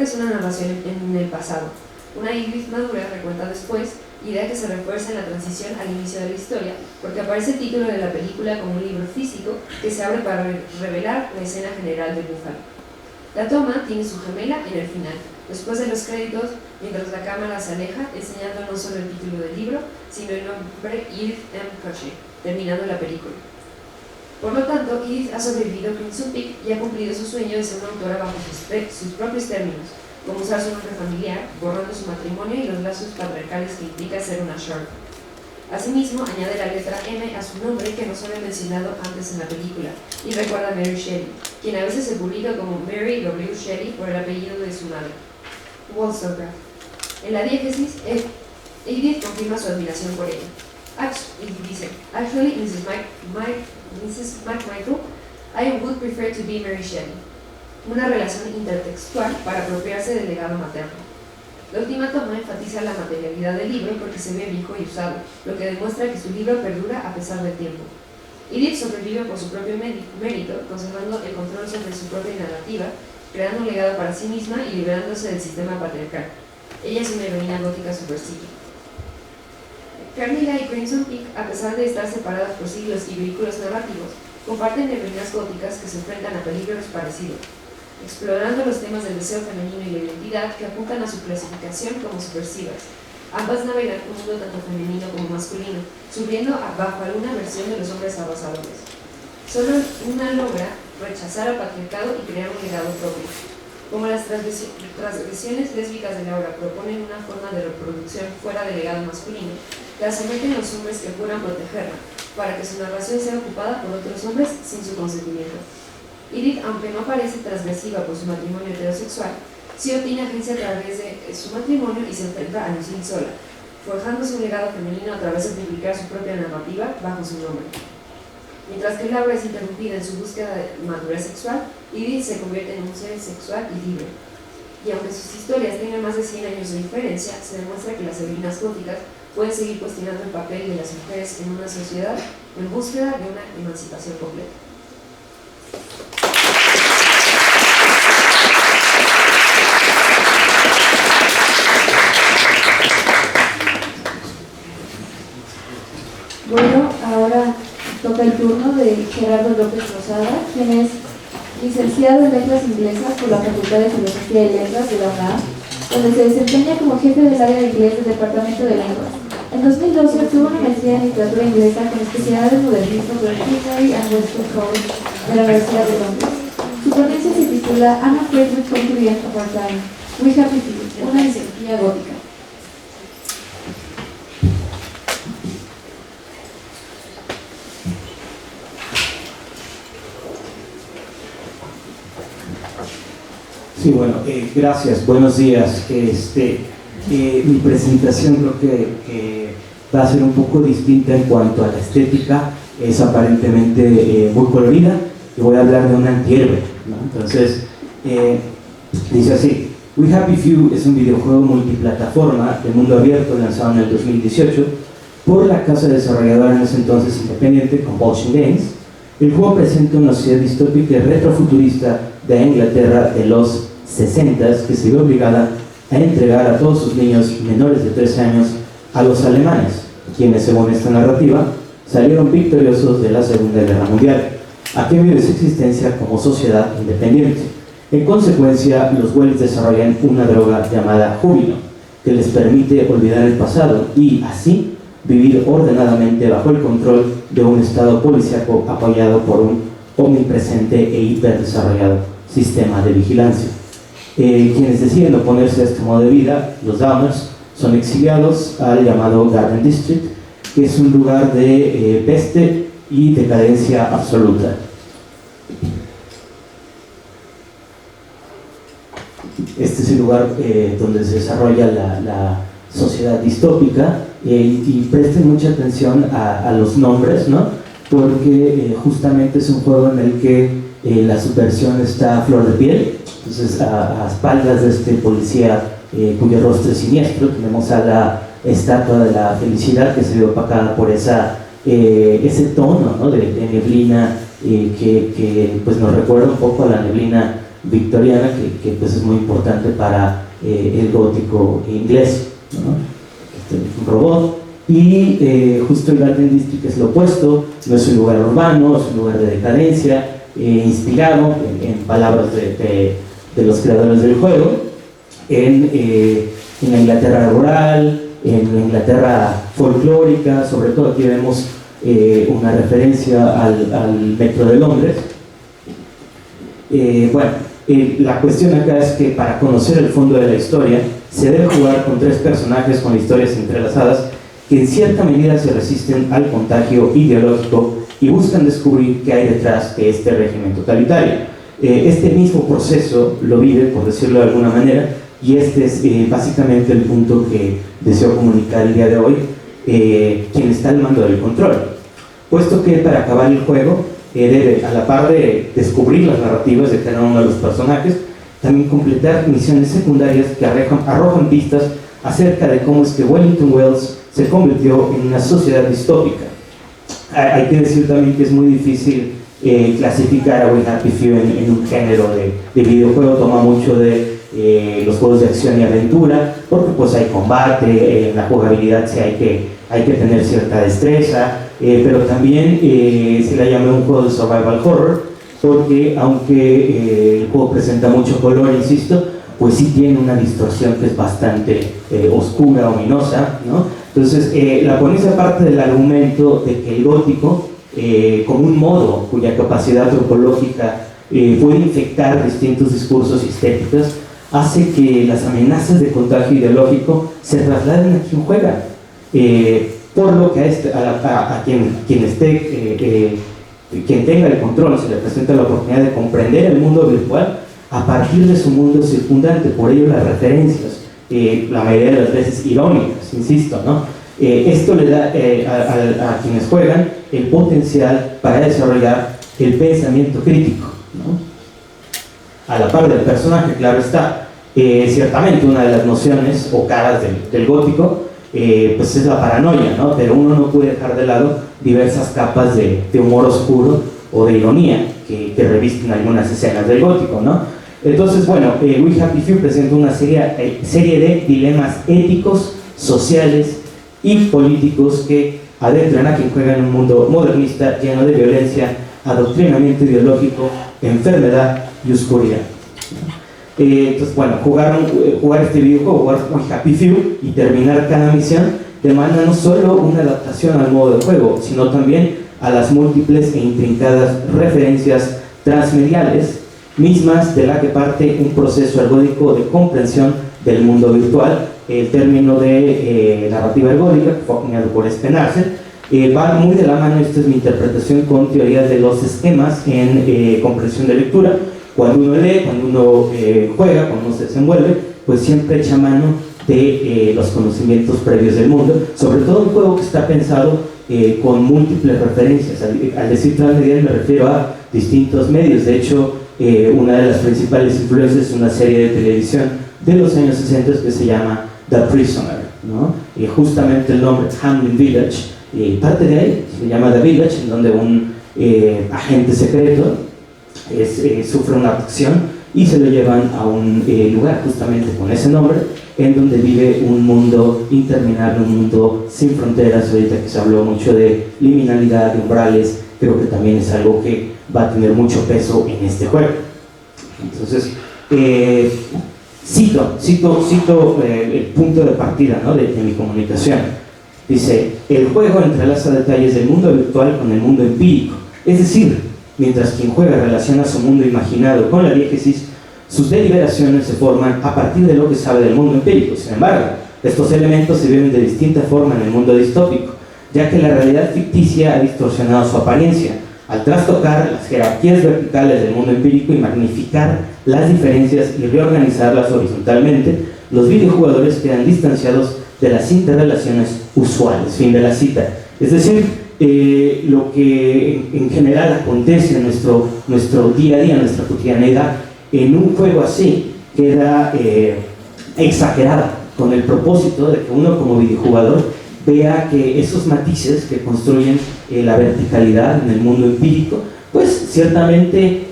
es una narración en el pasado. Una Edith madura recuenta después, idea que se refuerza en la transición al inicio de la historia, porque aparece el título de la película como un libro físico que se abre para revelar la escena general del búfalo. La toma tiene su gemela en el final, después de los créditos, mientras la cámara se aleja, enseñando no solo el título del libro, sino el nombre Edith M. Cauchy, terminando la película. Por lo tanto, Edith ha sobrevivido a Crimson Peak y ha cumplido su sueño de ser una autora bajo sus propios términos, como usar su nombre familiar, borrando su matrimonio y los lazos patriarcales que implica ser una Sharp. Asimismo, añade la letra M a su nombre que no se había mencionado antes en la película, y recuerda a Mary Shelley, quien a veces se publica como Mary W. Shelley por el apellido de su madre, Wollstonecraft. En la diégesis, Edith confirma su admiración por ella. Dice, actually, Mrs. McMichael, I would prefer to be Mary Shelley. Una relación intertextual para apropiarse del legado materno. La última toma enfatiza la materialidad del libro porque se ve viejo y usado, lo que demuestra que su libro perdura a pesar del tiempo. Edith sobrevive por su propio mérito, conservando el control sobre su propia narrativa, creando un legado para sí misma y liberándose del sistema patriarcal. Ella es una heroína gótica subversiva. Carmilla y Crimson Peak, a pesar de estar separadas por siglos y vehículos narrativos, comparten heroínas góticas que se enfrentan a peligros parecidos, explorando los temas del deseo femenino y la identidad que apuntan a su clasificación como subversivas. Ambas navegan un mundo tanto femenino como masculino, subiendo bajo alguna versión de los hombres arrasadores. Solo una logra rechazar al patriarcado y crear un legado propio. Como las transgresiones lésbicas de la obra proponen una forma de reproducción fuera del legado masculino, las someten los hombres que juran protegerla, para que su narración sea ocupada por otros hombres sin su consentimiento. Edith, aunque no parece transgresiva por su matrimonio heterosexual, sí obtiene agencia a través de su matrimonio y se enfrenta a Lucille sola, forjándose un legado femenino a través de publicar su propia narrativa bajo su nombre. Mientras que Laura es interrumpida en su búsqueda de madurez sexual, Edith se convierte en un ser sexual y libre. Y aunque sus historias tengan más de 100 años de diferencia, se demuestra que las heroínas góticas pueden seguir cuestionando el papel de las mujeres en una sociedad en búsqueda de una emancipación completa. Bueno, ahora toca el turno de Gerardo López Rosada, quien es licenciado en Letras Inglesas por la Facultad de Filosofía y Letras de la UNAM, donde se desempeña como jefe del área de inglés del Departamento de Lenguas. En 2012 obtuvo una maestría en literatura inglesa con especialidad en modernismo por el Trinity and Western College de la Universidad de Londres. Su ponencia se titula I'm afraid we come to the end of our time. We have refused, una enciclopedia gótica. Sí, bueno, gracias, buenos días. Mi presentación creo que va a ser un poco distinta en cuanto a la estética, es aparentemente muy colorida y voy a hablar de un antihéroe, ¿no? Entonces, dice así: We Happy Few es un videojuego multiplataforma de mundo abierto lanzado en el 2018 por la casa desarrolladora en ese entonces independiente Compulsion Games. El juego presenta una sociedad distópica y retrofuturista de Inglaterra de los 60s que se vio obligada a entregar a todos sus niños menores de 13 años a los alemanes, quienes, según esta narrativa, salieron victoriosos de la Segunda Guerra Mundial, a cambio de su existencia como sociedad independiente. En consecuencia, los Wells desarrollan una droga llamada júbilo, que les permite olvidar el pasado y, así, vivir ordenadamente bajo el control de un estado policíaco apoyado por un omnipresente e hiperdesarrollado sistema de vigilancia. Quienes deciden oponerse a este modo de vida, los Downers, son exiliados al llamado Garden District, que es un lugar de peste y decadencia absoluta. Este es el lugar donde se desarrolla la sociedad distópica, y presten mucha atención a los nombres, ¿no? Porque justamente es un juego en el que la subversión está a flor de piel. Entonces, a espaldas de este policía cuyo rostro es siniestro, tenemos a la estatua de la felicidad que se ve opacada por ese tono, ¿no?, de neblina que pues nos recuerda un poco a la neblina victoriana que pues es muy importante para el gótico inglés, ¿no? Este es un robot. Y justo el Garden District es lo opuesto, no es un lugar urbano, es un lugar de decadencia, inspirado, en palabras de los creadores del juego, en la Inglaterra rural, en la Inglaterra folclórica. Sobre todo aquí vemos una referencia al Metro de Londres. La cuestión acá es que para conocer el fondo de la historia se debe jugar con 3 personajes con historias entrelazadas que en cierta medida se resisten al contagio ideológico y buscan descubrir qué hay detrás de este régimen totalitario. Este mismo proceso lo vive, por decirlo de alguna manera, y este es básicamente el punto que deseo comunicar el día de hoy, quien está al mando del control. Puesto que para acabar el juego debe, a la par de descubrir las narrativas de cada uno de los personajes, también completar misiones secundarias que arrojan pistas acerca de cómo es que Wellington Wells se convirtió en una sociedad distópica. Hay que decir también que es muy difícil clasificar a We Happy Few en un género de videojuego. Toma mucho de los juegos de acción y aventura, porque pues hay combate, en la jugabilidad sí hay que tener cierta destreza, pero también se le llama un juego de survival horror, porque aunque el juego presenta mucho color, insisto, pues sí tiene una distorsión que es bastante oscura, ominosa, ¿no? Entonces, la ponencia parte del argumento de que el gótico, como un modo cuya capacidad antropológica puede infectar distintos discursos y estéticas, hace que las amenazas de contagio ideológico se trasladen a quien juega, por lo que a quien tenga el control se le presenta la oportunidad de comprender el mundo virtual a partir de su mundo circundante. Por ello las referencias, la mayoría de las veces irónicas, insisto, ¿no? Esto le da a quienes juegan el potencial para desarrollar el pensamiento crítico, ¿no? A la par del personaje, claro está. Ciertamente una de las nociones o caras del gótico pues es la paranoia, ¿no? Pero uno no puede dejar de lado diversas capas de humor oscuro o de ironía que revisten algunas escenas del gótico, ¿no? Entonces, bueno, We Happy Few presenta una serie de dilemas éticos, sociales y políticos que adentran a quien juega en un mundo modernista lleno de violencia, adoctrinamiento ideológico, enfermedad y oscuridad. Entonces, bueno, jugar este videojuego, jugar We Happy Few y terminar cada misión demanda no solo una adaptación al modo de juego, sino también a las múltiples e intrincadas referencias transmediales mismas de la que parte un proceso ergódico de comprensión del mundo virtual. El término de narrativa ergódica, que fue acuñado por Spencer, va muy de la mano, esta es mi interpretación, con teorías de los esquemas en comprensión de lectura. Cuando uno lee, cuando uno juega, cuando uno se desenvuelve, pues siempre echa mano de los conocimientos previos del mundo, sobre todo un juego que está pensado con múltiples referencias. Al decir transmedial me refiero a distintos medios. De hecho, una de las principales influencias es una serie de televisión de los años 60 que se llama The Prisoner, ¿no? Justamente el nombre Hamlin Village, parte de ahí, se llama The Village, en donde un agente secreto sufre una abducción y se lo llevan a un lugar justamente con ese nombre, en donde vive un mundo interminable, un mundo sin fronteras. Ahorita que se habló mucho de liminalidad, de umbrales, creo que también es algo que va a tener mucho peso en este juego. Entonces, cito el punto de partida, ¿no?, de mi comunicación. Dice: el juego entrelaza detalles del mundo virtual con el mundo empírico, es decir, mientras quien juega relaciona su mundo imaginado con la diégesis, sus deliberaciones se forman a partir de lo que sabe del mundo empírico. Sin embargo, estos elementos se viven de distinta forma en el mundo distópico, ya que la realidad ficticia ha distorsionado su apariencia, al trastocar las jerarquías verticales del mundo empírico y magnificar las diferencias y reorganizarlas horizontalmente. Los videojugadores quedan distanciados de las interrelaciones usuales. Fin de la cita. Es decir, lo que en general acontece en nuestro día a día, en nuestra cotidianidad, en un juego así queda exagerada, con el propósito de que uno como videojugador vea que esos matices que construyen la verticalidad en el mundo empírico, pues ciertamente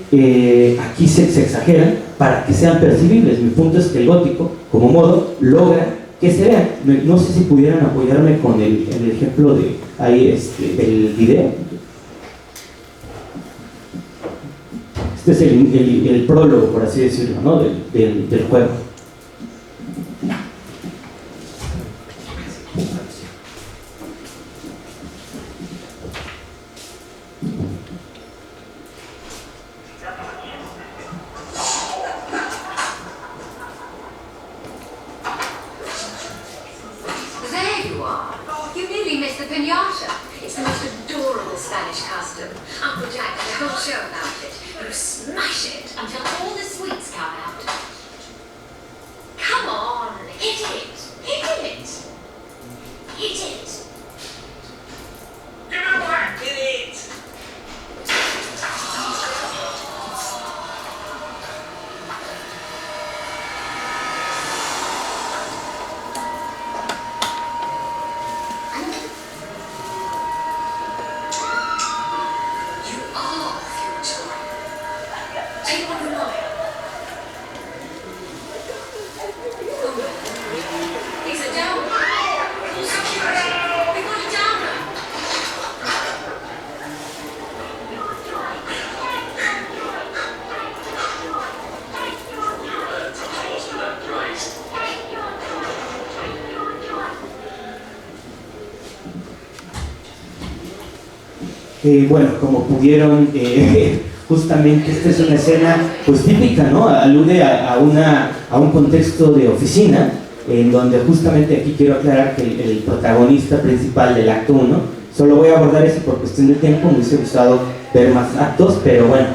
aquí se exageran para que sean percibibles. Mi punto es que el gótico, como modo, logra que se vean. No sé si pudieran apoyarme con el ejemplo de ahí, del video. Este es el prólogo, por así decirlo, ¿no? del juego. Bueno, como pudieron, justamente esta es una escena pues típica, ¿no? Alude a un contexto de oficina, en donde justamente aquí quiero aclarar que el protagonista principal del acto 1, solo voy a abordar eso por cuestión de tiempo, me hubiese gustado ver más actos, pero bueno,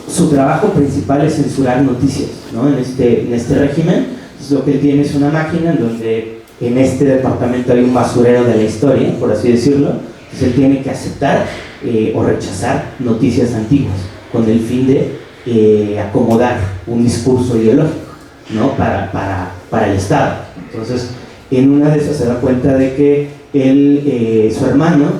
su trabajo principal es censurar noticias, ¿no? En este régimen. Entonces lo que él tiene es una máquina en donde en este departamento hay un basurero de la historia, por así decirlo. Entonces él tiene que aceptar o rechazar noticias antiguas con el fin de acomodar un discurso ideológico, ¿no? para el Estado. Entonces en una de esas se da cuenta de que su hermano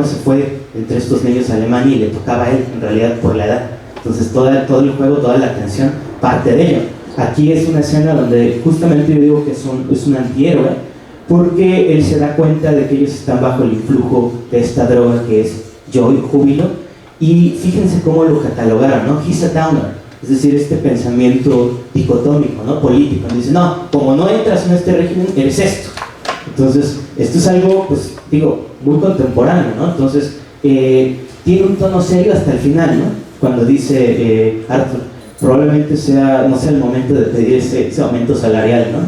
se fue entre estos niños a Alemania y le tocaba a él en realidad por la edad. Entonces todo el juego, toda la atención parte de ello. Aquí es una escena donde justamente yo digo que es un antihéroe, porque él se da cuenta de que ellos están bajo el influjo de esta droga que es joy, júbilo, y fíjense cómo lo catalogaron, ¿no? He's a downer, es decir, este pensamiento dicotómico, ¿no? Político. Dice, no, como no entras en este régimen, eres esto. Entonces, esto es algo, pues, digo, muy contemporáneo, ¿no? Entonces, tiene un tono serio hasta el final, ¿no? Cuando dice Arthur, probablemente no sea el momento de pedir ese aumento salarial, ¿no?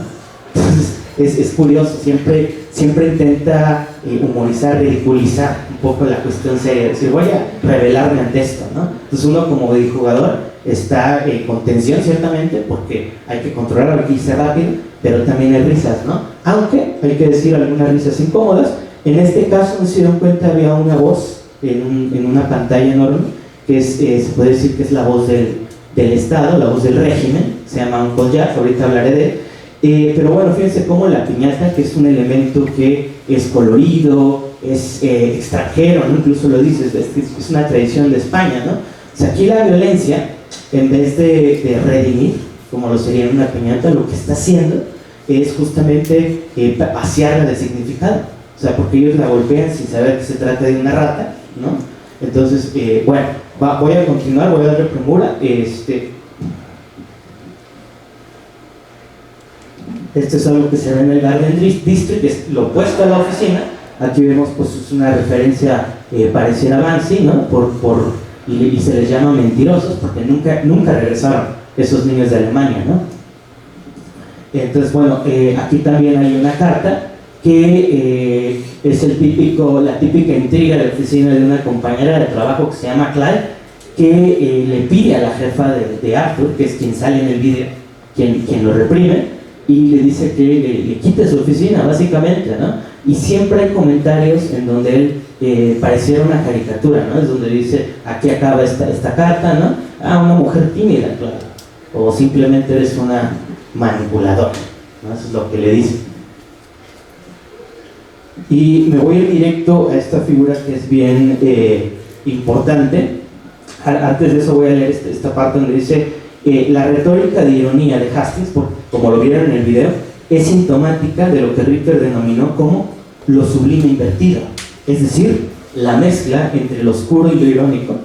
Entonces, es curioso, siempre intenta humorizar, ridiculizar un poco la cuestión seria, decir, voy a rebelarme ante esto, ¿no? Entonces uno como videojugador está con tensión ciertamente, porque hay que controlar, hay que irse rápido, pero también hay risas, ¿no? Aunque hay que decir algunas risas incómodas. En este caso, no se dieron cuenta, había una voz en una pantalla enorme, que se puede decir que es la voz del Estado, la voz del régimen, se llama Uncle Jack, ahorita hablaré de él. Pero bueno, fíjense cómo la piñata, que es un elemento que es colorido, es extranjero, ¿no? Incluso lo dices, es una tradición de España, ¿no? O sea, aquí la violencia, en vez de redimir, como lo sería en una piñata, lo que está haciendo es justamente vaciarla de significado. O sea, porque ellos la golpean sin saber que se trata de una rata, ¿no? Entonces, bueno, voy a continuar, voy a darle premura. Esto es algo que se ve en el Garden District, es lo opuesto a la oficina. Aquí vemos, pues, es una referencia parecida a Banksy, ¿no? Y se les llama mentirosos porque nunca regresaron esos niños de Alemania, ¿no? Entonces, bueno, aquí también hay una carta que es la típica intriga de la oficina de una compañera de trabajo que se llama Clyde, que le pide a la jefa de Arthur, que es quien sale en el video, quien lo reprime, y le dice que le quite su oficina, básicamente, ¿no? Y siempre hay comentarios en donde él pareciera una caricatura, ¿no? Es donde dice, aquí acaba esta carta, ¿no? Ah, una mujer tímida, claro. O simplemente eres una manipuladora, ¿no? Eso es lo que le dice. Y me voy a ir directo a esta figura que es bien importante. Antes de eso voy a leer esta parte donde dice la retórica de ironía de Hastings, como lo vieron en el video, es sintomática de lo que Ritter denominó como lo sublime invertido, es decir, la mezcla entre lo oscuro y lo irónico,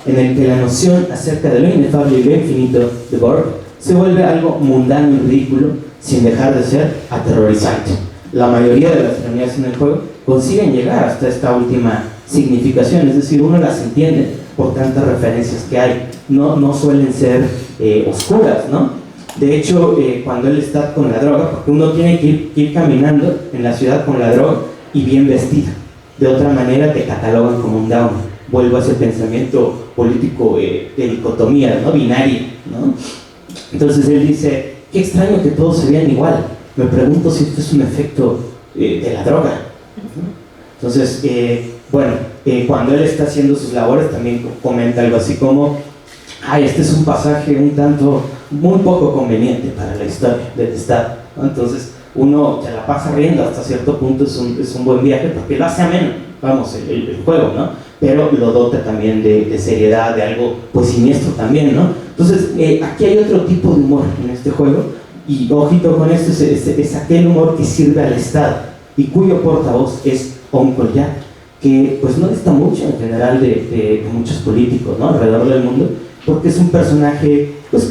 en el que la noción acerca de lo inefable y lo infinito de Borg se vuelve algo mundano y ridículo sin dejar de ser aterrorizante. La mayoría de las ironías en el juego consiguen llegar hasta esta última significación, es decir, uno las entiende por tantas referencias que hay, no suelen ser oscuras, ¿no? De hecho, cuando él está con la droga, porque uno tiene que ir caminando en la ciudad con la droga y bien vestido, de otra manera te catalogan como un downer. Vuelvo a ese pensamiento político de dicotomía, ¿no? Binaria, ¿no? Entonces él dice, qué extraño que todos se vean igual, me pregunto si esto es un efecto de la droga. Entonces, cuando él está haciendo sus labores también comenta algo así como, este es un pasaje un tanto, muy poco conveniente para la historia del Estado, ¿no? Entonces uno se la pasa riendo hasta cierto punto, es un buen viaje porque lo hace ameno, vamos, el juego, ¿no? Pero lo dota también de seriedad, de algo pues siniestro también, ¿no? Entonces aquí hay otro tipo de humor en este juego, y ojito con esto, es aquel humor que sirve al Estado y cuyo portavoz es Uncle Jack, que pues no dista mucho en general de muchos políticos, ¿no? Alrededor del mundo, porque es un personaje pues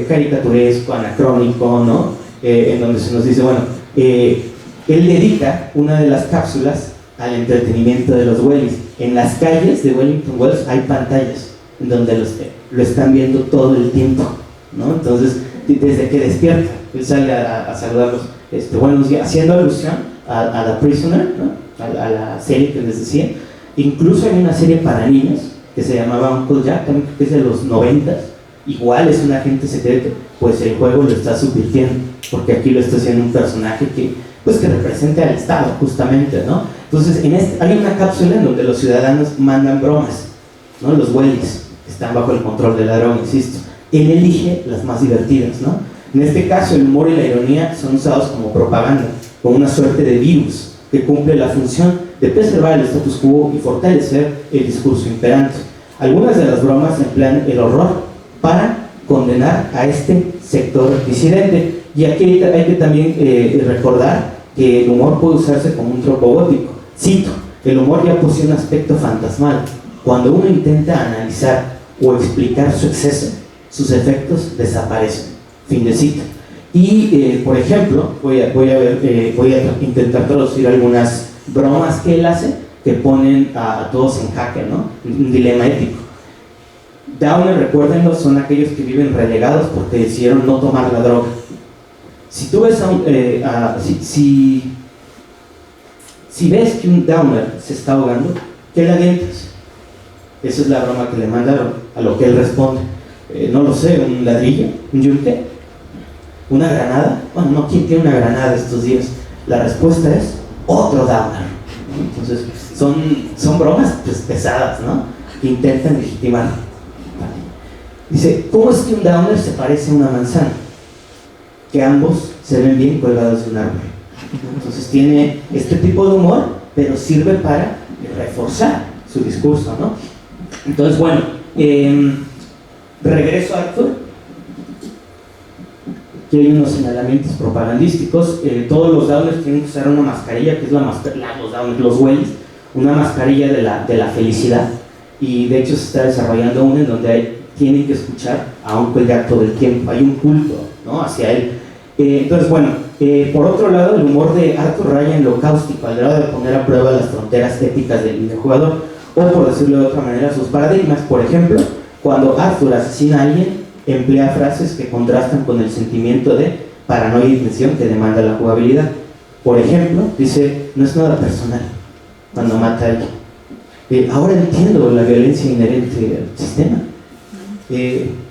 caricaturesco, anacrónico, ¿no? En donde se nos dice, bueno, él dedica una de las cápsulas al entretenimiento de los Wellies. En las calles de Wellington Wells hay pantallas en donde lo están viendo todo el tiempo, ¿no? Entonces, desde que despierta, él sale a saludarlos, buenos días, haciendo alusión a The Prisoner, ¿no? A la serie que les decía. Incluso hay una serie para niños que se llamaba Uncle Jack, también que es de los 90s, igual es un agente secreto, pues el juego lo está subvirtiendo, porque aquí lo está haciendo un personaje que representa al Estado, justamente, ¿no? Entonces, hay una cápsula en donde los ciudadanos mandan bromas, ¿no? Los Wellies, que están bajo el control de la droga, insisto. Él elige las más divertidas, ¿no? En este caso, el humor y la ironía son usados como propaganda, como una suerte de virus que cumple la función de preservar el status quo y fortalecer el discurso imperante. Algunas de las bromas emplean el horror para condenar a este sector disidente. Y aquí hay que también recordar que el humor puede usarse como un tropo gótico. Cito, el humor ya posee un aspecto fantasmal. Cuando uno intenta analizar o explicar su exceso, sus efectos desaparecen. Fin de cita. Y, por ejemplo, voy a intentar traducir algunas bromas que él hace que ponen a todos en jaque, ¿no? Un dilema ético. Downer, recuérdenlo, son aquellos que viven relegados porque decidieron no tomar la droga. Si tú ves si ves que un Downer se está ahogando, ¿qué le avientas? Esa es la broma que le mandaron, a lo que él responde. No lo sé, un ladrillo, un yunque, una granada. Bueno, no, ¿quién tiene una granada estos días? La respuesta es otro Downer. Entonces, son bromas pues, pesadas, ¿no? Que intentan legitimar. Dice, ¿cómo es que un Downer se parece a una manzana? Que ambos se ven bien colgados de un árbol. Entonces tiene este tipo de humor, pero sirve para reforzar su discurso, ¿no? Entonces, bueno, regreso a Arthur. Aquí hay unos señalamientos propagandísticos. Todos los Downers tienen que usar una mascarilla, que es los Wellies, una mascarilla de la felicidad. Y de hecho se está desarrollando una en donde tienen que escuchar a Uncle Jack todo el tiempo. Hay un culto, ¿no? Hacia él. Entonces, bueno, por otro lado, el humor de Arthur raya en lo cáustico, al grado de poner a prueba las fronteras éticas del videojugador, o por decirlo de otra manera, sus paradigmas. Por ejemplo, cuando Arthur asesina a alguien, emplea frases que contrastan con el sentimiento de paranoia y tensión que demanda la jugabilidad. Por ejemplo, dice, no es nada personal cuando mata a alguien. Ahora entiendo la violencia inherente al sistema.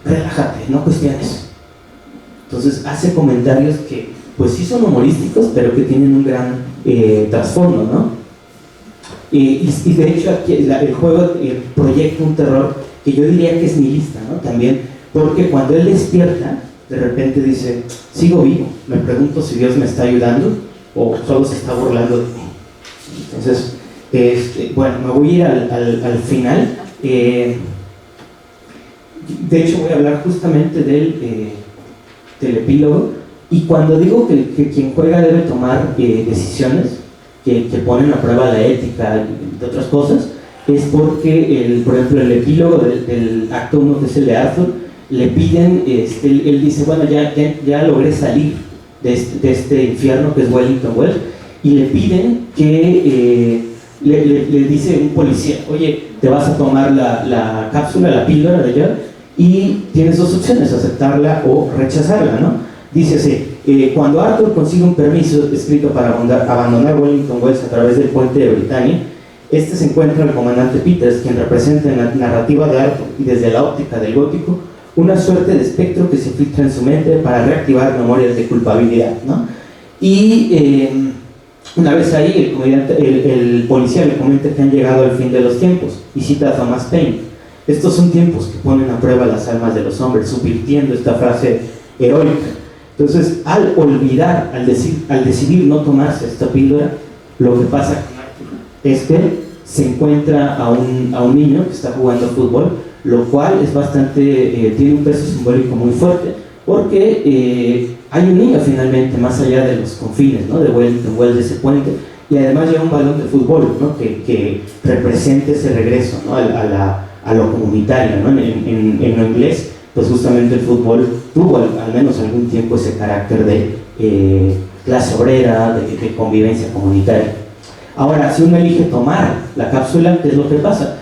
Relájate, no cuestiones. Entonces hace comentarios que pues sí son humorísticos, pero que tienen un gran trasfondo, ¿no? Y de hecho aquí el juego proyecta un terror que yo diría que es nihilista, ¿no? También, porque cuando él despierta, de repente dice, sigo vivo, me pregunto si Dios me está ayudando o solo se está burlando de mí. Entonces, bueno, me voy a ir al final. De hecho, voy a hablar justamente del epílogo, y cuando digo que quien juega debe tomar decisiones que ponen a prueba la ética y otras cosas, es porque, por ejemplo, el epílogo del acto 1, que es el de Arthur, le piden, él dice, bueno, ya logré salir de este infierno que es Wellington Wells, y le piden que, le dice un policía, oye, te vas a tomar la cápsula, la píldora de allá, y tienes dos opciones, aceptarla o rechazarla, ¿no? Dice así, cuando Arthur consigue un permiso escrito para abandonar Wellington Wells a través del puente de Britannia, se encuentra el comandante Peters, quien representa en la narrativa de Arthur y desde la óptica del gótico una suerte de espectro que se filtra en su mente para reactivar memorias de culpabilidad, ¿no? Y una vez ahí, el policía le comenta que han llegado al fin de los tiempos y cita a Thomas Paine. Estos son tiempos que ponen a prueba las almas de los hombres, subvirtiendo esta frase heroica. Entonces, al olvidar, al decidir no tomarse esta píldora, lo que pasa con Arthur es que se encuentra a un niño que está jugando fútbol, lo cual es bastante, tiene un peso simbólico muy fuerte, porque hay un niño finalmente más allá de los confines, ¿no?, de Wellington Wells, de ese puente, y además lleva un balón de fútbol, ¿no?, que representa ese regreso, ¿no?, a lo comunitario, ¿no? En lo inglés, pues justamente el fútbol tuvo al menos algún tiempo ese carácter de clase obrera, de convivencia comunitaria. Ahora, si uno elige tomar la cápsula, ¿qué es lo que pasa?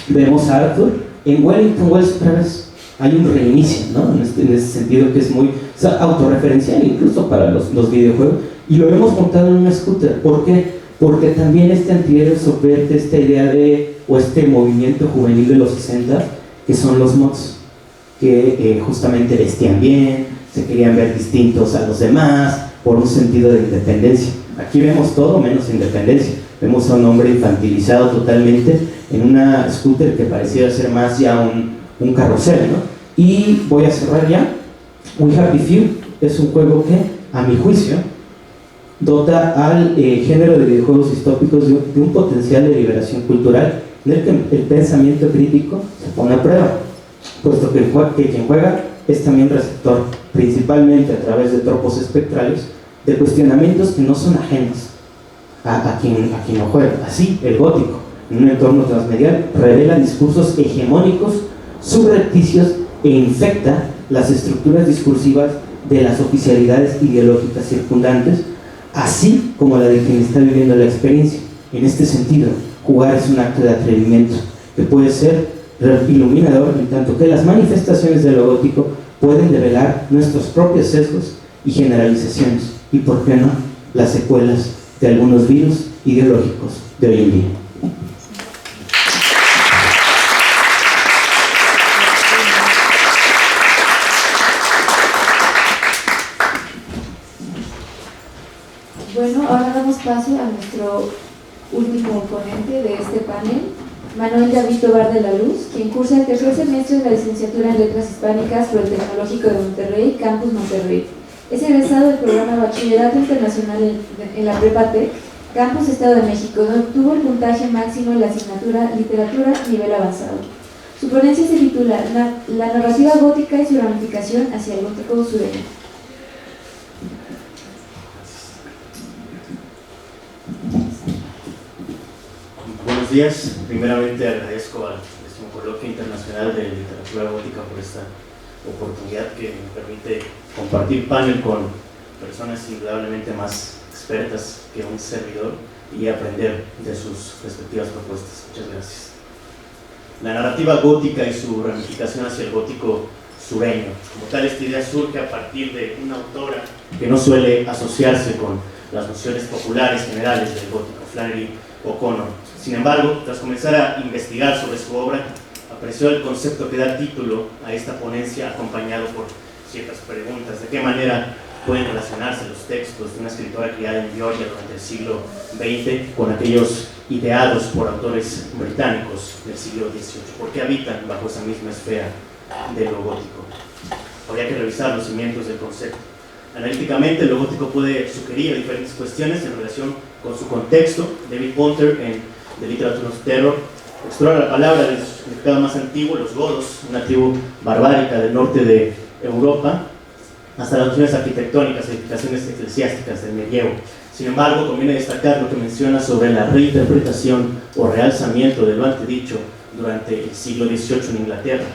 Vemos a Arthur en Wellington Wells otra vez. Hay un reinicio, ¿no?, en ese sentido que es muy autorreferencial incluso para los videojuegos, y lo hemos montado en un scooter. ¿Por qué? Porque también este antihéroe subvierte esta idea o este movimiento juvenil de los 60, que son los mods, que justamente vestían bien, se querían ver distintos a los demás, por un sentido de independencia. Aquí vemos todo menos independencia. Vemos a un hombre infantilizado totalmente en una scooter que pareciera ser más ya un carrusel, ¿no? Y voy a cerrar ya. We Happy Few es un juego que, a mi juicio, dota al género de videojuegos distópicos de un potencial de liberación cultural en el que el pensamiento crítico se pone a prueba, puesto que quien juega es también receptor, principalmente a través de tropos espectrales, de cuestionamientos que no son ajenos a quien lo juega. Así, el gótico, en un entorno transmedial, revela discursos hegemónicos, subrepticios, e infecta las estructuras discursivas de las oficialidades ideológicas circundantes, así como la de quien está viviendo la experiencia. En este sentido, jugar es un acto de atrevimiento que puede ser iluminador, en tanto que las manifestaciones de lo gótico pueden develar nuestros propios sesgos y generalizaciones, y por qué no, las secuelas de algunos virus ideológicos de hoy en día. Bueno, ahora damos paso a nuestro último ponente de este panel, Manuel David Tovar de la Luz, quien cursa el tercer semestre de la licenciatura en Letras Hispánicas por el Tecnológico de Monterrey, Campus Monterrey. Es egresado del programa Bachillerato Internacional en la Prepa Tech, Campus Estado de México, donde obtuvo el puntaje máximo en la asignatura Literatura Nivel Avanzado. Su ponencia se titula La narrativa gótica y su ramificación hacia el gótico sureño. Buenos días. Primeramente agradezco al Coloquio Internacional de Literatura Gótica por esta oportunidad que me permite compartir panel con personas indudablemente más expertas que un servidor y aprender de sus respectivas propuestas. Muchas gracias. La narrativa gótica y su ramificación hacia el gótico sureño. Como tal, esta idea surge a partir de una autora que no suele asociarse con las nociones populares generales del gótico, Flannery O'Connor. Sin embargo, tras comenzar a investigar sobre su obra, apreció el concepto que da título a esta ponencia, acompañado por ciertas preguntas. ¿De qué manera pueden relacionarse los textos de una escritora criada en Georgia durante el siglo XX con aquellos ideados por autores británicos del siglo XVIII? ¿Por qué habitan bajo esa misma esfera de lo gótico? habría que revisar los cimientos del concepto. Analíticamente, lo gótico puede sugerir diferentes cuestiones en relación con su contexto. David Ponter, en The Literature of Terror, explora la palabra del significado más antiguo, los godos, una tribu barbárica del norte de Europa, hasta las nociones arquitectónicas, edificaciones eclesiásticas del medievo. Sin embargo, conviene destacar lo que menciona sobre la reinterpretación o realzamiento de lo antedicho durante el siglo XVIII en Inglaterra.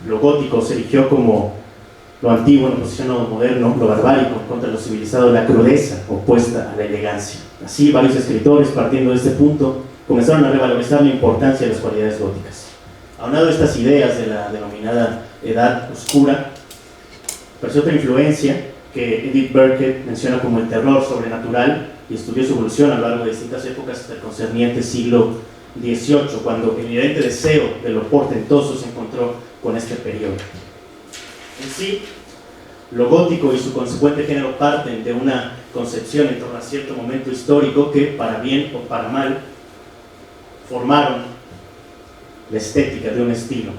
Lo gótico se erigió como lo antiguo en oposición a lo moderno, lo barbárico contra lo civilizado, la crudeza opuesta a la elegancia. Así, varios escritores, partiendo de este punto, comenzaron a revalorizar la importancia de las cualidades góticas. Aunado a estas ideas de la denominada Edad Oscura, apareció otra influencia que Edith Burkett menciona como el terror sobrenatural y estudió su evolución a lo largo de distintas épocas hasta el concerniente siglo XVIII, cuando el inherente deseo de lo portentoso se encontró con este periodo. En sí, lo gótico y su consecuente género parten de una concepción en torno a cierto momento histórico que, para bien o para mal, formaron la estética de un estilo.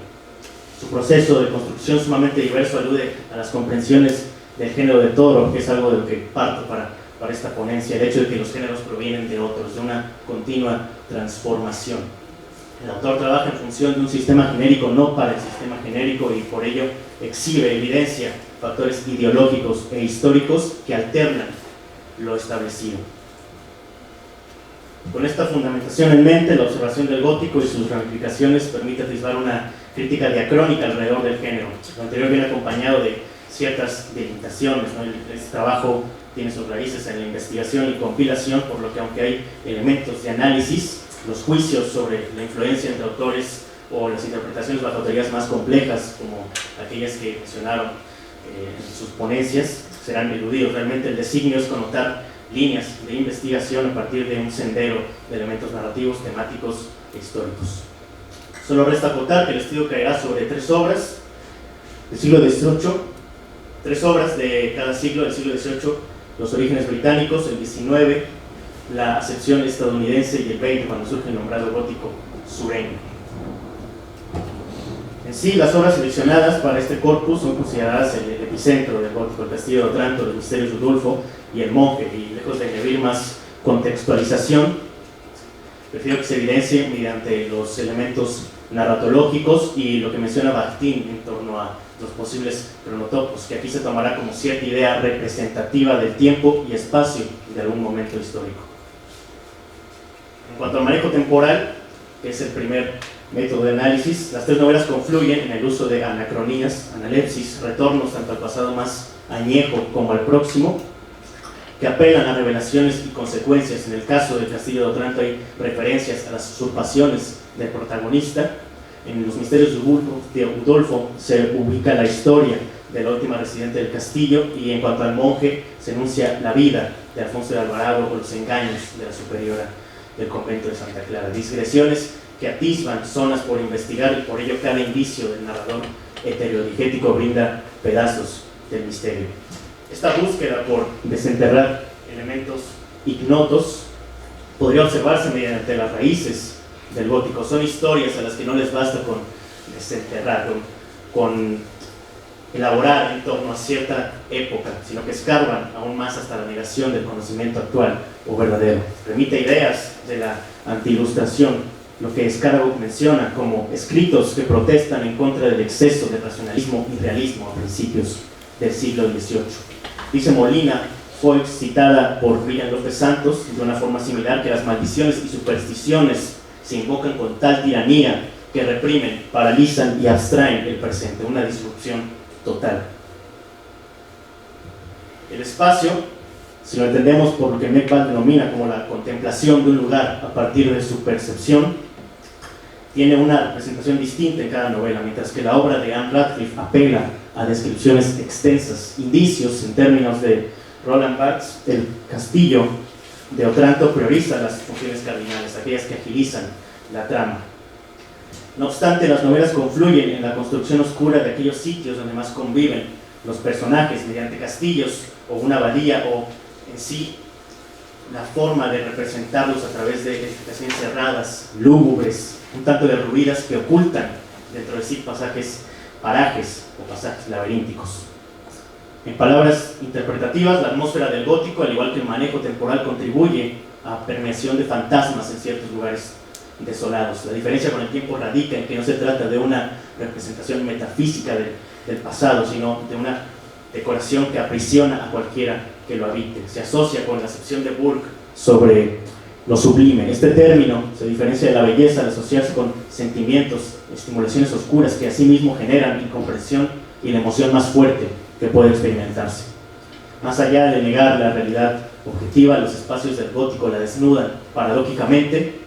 Su proceso de construcción sumamente diverso alude a las comprensiones del género de Toro, que es algo de lo que parto para esta ponencia, el hecho de que los géneros provienen de otros, de una continua transformación. El autor trabaja en función de un sistema genérico, no para el sistema genérico, y por ello exhibe, evidencia factores ideológicos e históricos que alternan lo establecido. Con esta fundamentación en mente, la observación del gótico y sus ramificaciones permite atisbar una crítica diacrónica alrededor del género. Lo anterior viene acompañado de ciertas delimitaciones, ¿no? Este trabajo tiene sus raíces en la investigación y compilación, por lo que aunque hay elementos de análisis, los juicios sobre la influencia entre autores o las interpretaciones bajo teorías más complejas, como aquellas que mencionaron en sus ponencias, serán eludidos. Realmente el designio es connotar líneas de investigación a partir de un sendero de elementos narrativos, temáticos e históricos. Solo resta acotar que el estudio caerá sobre 3 obras del siglo XVIII, 3 obras de cada siglo, del siglo XVIII, los orígenes británicos, el XIX, la acepción estadounidense y el XX, cuando surge el nombrado gótico sureño. En sí, las obras seleccionadas para este corpus son consideradas el epicentro del gótico: el Castillo de Otranto, los Misterios de Udolfo y el Monje, y lejos de añadir más contextualización, prefiero que se evidencie mediante los elementos narratológicos y lo que menciona Bakhtin en torno a los posibles cronotopos, que aquí se tomará como cierta idea representativa del tiempo y espacio de algún momento histórico. En cuanto al manejo temporal, que es el primer método de análisis, las 3 novelas confluyen en el uso de anacronías, analepsis, retornos tanto al pasado más añejo como al próximo, que apelan a revelaciones y consecuencias. En el caso del Castillo de Otranto hay referencias a las usurpaciones del protagonista. En los Misterios de Udolfo se ubica la historia de la última residente del castillo, y en cuanto al Monje se enuncia la vida de Alfonso de Alvarado o los engaños de la superiora del convento de Santa Clara. Digresiones que atisban zonas por investigar, y por ello cada indicio del narrador heterodigético brinda pedazos del misterio. Esta búsqueda por desenterrar elementos ignotos podría observarse mediante las raíces del gótico. Son historias a las que no les basta con desenterrar, con elaborar en torno a cierta época, sino que escarban aún más hasta la negación del conocimiento actual o verdadero. Remite ideas de la antiilustración, lo que Scarborough menciona como escritos que protestan en contra del exceso de racionalismo y realismo a principios del siglo XVIII. Dice Molina, fue citada por William López Santos de una forma similar, que las maldiciones y supersticiones se invocan con tal tiranía que reprimen, paralizan y abstraen el presente, una disrupción total. El espacio, si lo entendemos por lo que Meckbach denomina como la contemplación de un lugar a partir de su percepción, tiene una representación distinta en cada novela, mientras que la obra de Anne Radcliffe apela a descripciones extensas, indicios. En términos de Roland Barthes, el Castillo de Otranto prioriza las funciones cardinales, aquellas que agilizan la trama. No obstante, las novelas confluyen en la construcción oscura de aquellos sitios donde más conviven los personajes, mediante castillos o una abadía, o en sí la forma de representarlos a través de edificaciones cerradas, lúgubres, un tanto derruidas, que ocultan dentro de sí pasajes parajes o pasajes laberínticos. En palabras interpretativas, la atmósfera del gótico, al igual que el manejo temporal, contribuye a permeación de fantasmas en ciertos lugares desolados. La diferencia con el tiempo radica en que no se trata de una representación metafísica del pasado, sino de una decoración que aprisiona a cualquiera que lo habite. Se asocia con la acepción de Burke sobre lo sublime. Este término se diferencia de la belleza al asociarse con sentimientos, estimulaciones oscuras que asimismo generan incomprensión y la emoción más fuerte que puede experimentarse. Más allá de negar la realidad objetiva, los espacios del gótico la desnudan paradójicamente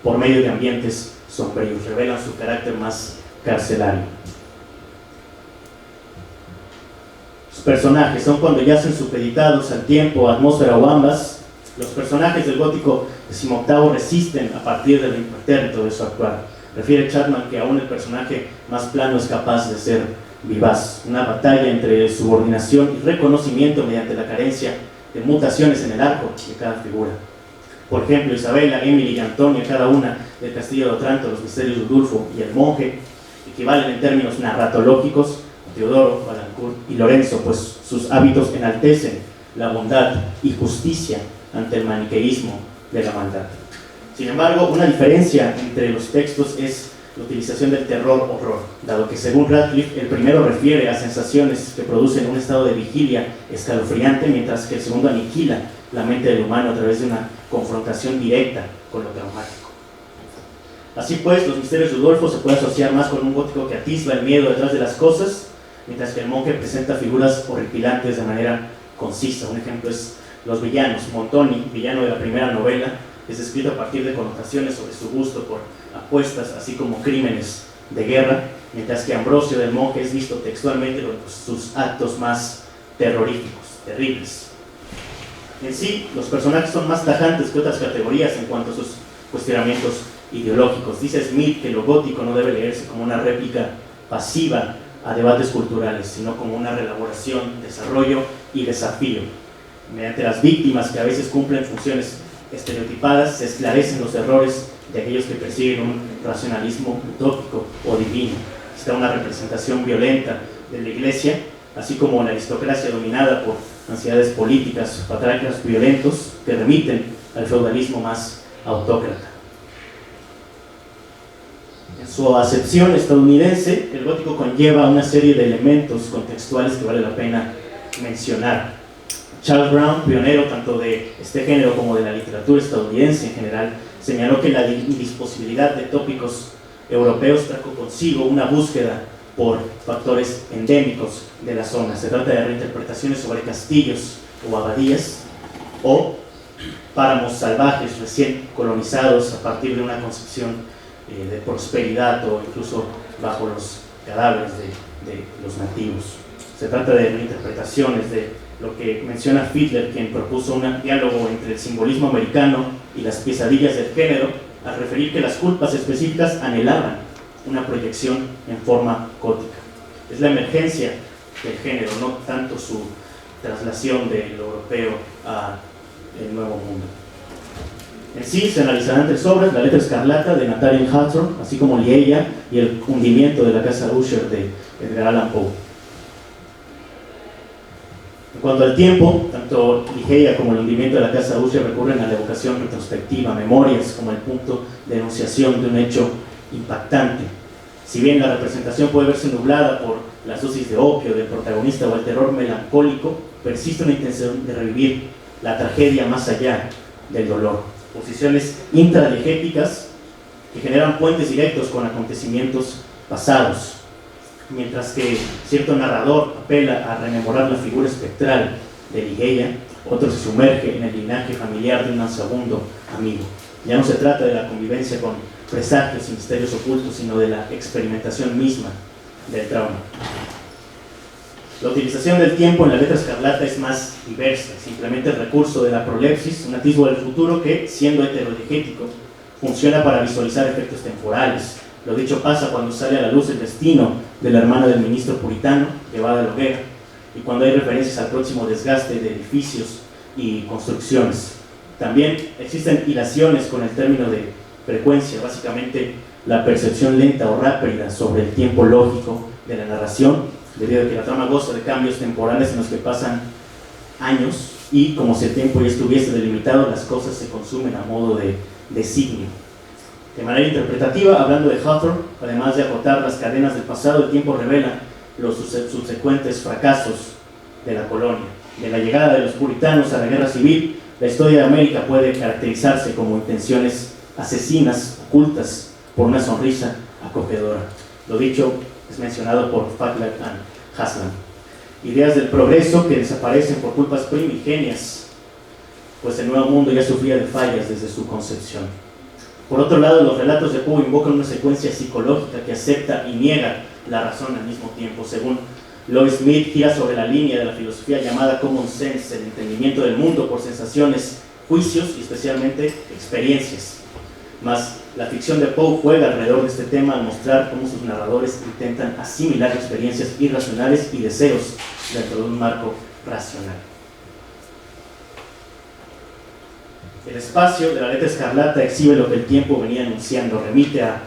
por medio de ambientes sombríos, revelan su carácter más carcelario. Los personajes son cuando yacen supeditados al tiempo, atmósfera o ambas. Los personajes del gótico XVIII resisten a partir del impertérrito de su actuar. Refiere Chapman que aún el personaje más plano es capaz de ser vivaz, una batalla entre subordinación y reconocimiento mediante la carencia de mutaciones en el arco de cada figura. Por ejemplo, Isabela, Emily y Antonia, cada una del Castillo de Otranto, los misterios de Udulfo y el monje, equivalen en términos narratológicos a Teodoro, Valancourt y Lorenzo, pues sus hábitos enaltecen la bondad y justicia ante el maniqueísmo de la maldad. Sin embargo, una diferencia entre los textos es la utilización del terror-horror, dado que según Radcliffe, el primero refiere a sensaciones que producen un estado de vigilia escalofriante, mientras que el segundo aniquila la mente del humano a través de una confrontación directa con lo traumático. Así pues, los misterios de Udolfo se puede asociar más con un gótico que atisba el miedo detrás de las cosas, mientras que el monje presenta figuras horripilantes de manera concisa. Un ejemplo es los villanos. Montoni, villano de la primera novela, es descrito a partir de connotaciones sobre su gusto por apuestas, así como crímenes de guerra, mientras que Ambrosio del monje es visto textualmente con sus actos más terroríficos, terribles. En sí, los personajes son más tajantes que otras categorías en cuanto a sus cuestionamientos ideológicos. Dice Smith que lo gótico no debe leerse como una réplica pasiva a debates culturales, sino como una reelaboración, desarrollo y desafío. Mediante las víctimas, que a veces cumplen funciones estereotipadas, se esclarecen los errores de aquellos que persiguen un racionalismo utópico o divino. Está una representación violenta de la Iglesia, así como la aristocracia dominada por ansiedades políticas, patriarcas violentos que remiten al feudalismo más autócrata. En su acepción estadounidense, el gótico conlleva una serie de elementos contextuales que vale la pena mencionar. Charles Brown, pionero tanto de este género como de la literatura estadounidense en general, señaló que la indisposibilidad de tópicos europeos trajo consigo una búsqueda por factores endémicos de la zona. Se trata de reinterpretaciones sobre castillos o abadías o páramos salvajes recién colonizados a partir de una concepción de prosperidad o incluso bajo los cadáveres de los nativos. Se trata de reinterpretaciones de lo que menciona Fiedler, quien propuso un diálogo entre el simbolismo americano y las pesadillas del género, al referir que las culpas específicas anhelaban una proyección en forma gótica. Es la emergencia del género, no tanto su traslación del europeo al Nuevo Mundo. En sí se analizarán 3 obras: La letra escarlata de Nathaniel Hawthorne, así como Ligeia y El hundimiento de la casa Usher de Edgar Allan Poe. En cuanto al tiempo, tanto Ligeia como El hundimiento de la casa Usher recurren a la evocación retrospectiva, memorias como el punto de enunciación de un hecho impactante. Si bien la representación puede verse nublada por las dosis de opio del protagonista o el terror melancólico, persiste una intención de revivir la tragedia más allá del dolor. Posiciones intradiegéticas que generan puentes directos con acontecimientos pasados, mientras que cierto narrador apela a rememorar la figura espectral de Ligeia, otro se sumerge en el linaje familiar de un segundo amigo. Ya no se trata de la convivencia con presagios y misterios ocultos, sino de la experimentación misma del trauma. La utilización del tiempo en la letra escarlata es más diversa, simplemente el recurso de la prolepsis, un atisbo del futuro que, siendo heterodiegético, funciona para visualizar efectos temporales. Lo dicho pasa cuando sale a la luz el destino de la hermana del ministro puritano, llevada a la hoguera, y cuando hay referencias al próximo desgaste de edificios y construcciones. También existen hilaciones con el término de frecuencia, básicamente la percepción lenta o rápida sobre el tiempo lógico de la narración, debido a que la trama goza de cambios temporales en los que pasan años y como si el tiempo ya estuviese delimitado, las cosas se consumen a modo de designio. De manera interpretativa, hablando de Hawthorne, además de acotar las cadenas del pasado, el tiempo revela los subsecuentes fracasos de la colonia. De la llegada de los puritanos a la guerra civil, la historia de América puede caracterizarse como intenciones asesinas ocultas por una sonrisa acogedora. Lo dicho es mencionado por Fackler y Haslam. Ideas del progreso que desaparecen por culpas primigenias, pues el Nuevo Mundo ya sufría de fallas desde su concepción. Por otro lado, los relatos de Poe invocan una secuencia psicológica que acepta y niega la razón al mismo tiempo. Según Lloyd Smith, gira sobre la línea de la filosofía llamada common sense, el entendimiento del mundo por sensaciones, juicios y especialmente experiencias. Mas la ficción de Poe juega alrededor de este tema al mostrar cómo sus narradores intentan asimilar experiencias irracionales y deseos dentro de un marco racional. El espacio de la letra escarlata exhibe lo que el tiempo venía anunciando, remite a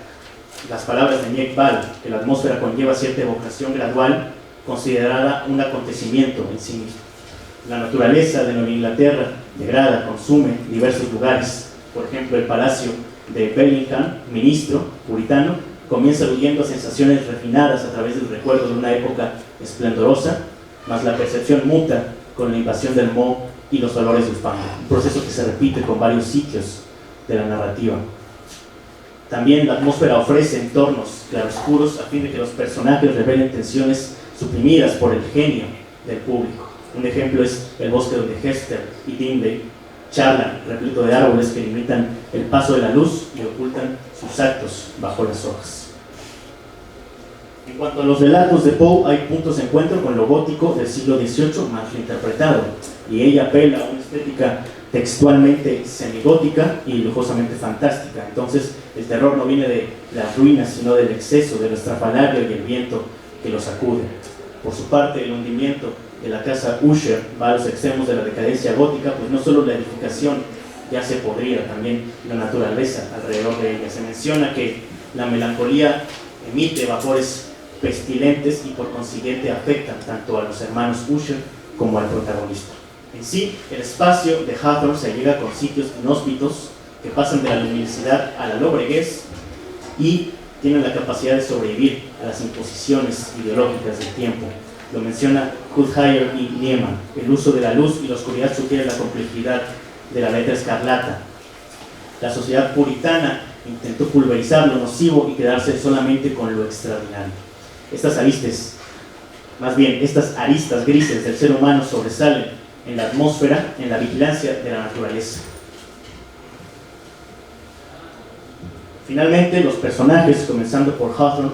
las palabras de Niek Bal, que la atmósfera conlleva cierta evocación gradual, considerada un acontecimiento en sí mismo. La naturaleza de Nueva Inglaterra degrada, consume diversos lugares. Por ejemplo, el palacio de Bellingham, ministro puritano, comienza aludiendo a sensaciones refinadas a través del recuerdo de una época esplendorosa, mas la percepción muta con la invasión del moho y los valores del fango, un proceso que se repite con varios sitios de la narrativa. También la atmósfera ofrece entornos claroscuros a fin de que los personajes revelen tensiones suprimidas por el genio del público. Un ejemplo es el bosque donde Hester y Dingley charlan, repleto de árboles que limitan el paso de la luz y ocultan sus actos bajo las hojas. En cuanto a los relatos de Poe, hay puntos de encuentro con lo gótico del siglo XVIII más reinterpretado, y ella apela a una estética textualmente semigótica y lujosamente fantástica. Entonces el terror no viene de las ruinas, sino del exceso, del estrafalario y el viento que lo sacude. Por su parte, el hundimiento de la casa Usher va a los extremos de la decadencia gótica, pues no solo la edificación ya se podría, también la naturaleza alrededor de ella. Se menciona que la melancolía emite vapores pestilentes y por consiguiente afectan tanto a los hermanos Usher como al protagonista. En sí, el espacio de Hawthorne se llega con sitios inhóspitos que pasan de la luminosidad a la lobreguez y tienen la capacidad de sobrevivir a las imposiciones ideológicas del tiempo. Lo menciona Kuthire y Nieman. El uso de la luz y la oscuridad sugiere la complejidad de la letra escarlata. La sociedad puritana intentó pulverizar lo nocivo y quedarse solamente con lo extraordinario. Estas aristas grises del ser humano sobresalen en la atmósfera, en la vigilancia de la naturaleza. Finalmente, los personajes, comenzando por Hawthorne,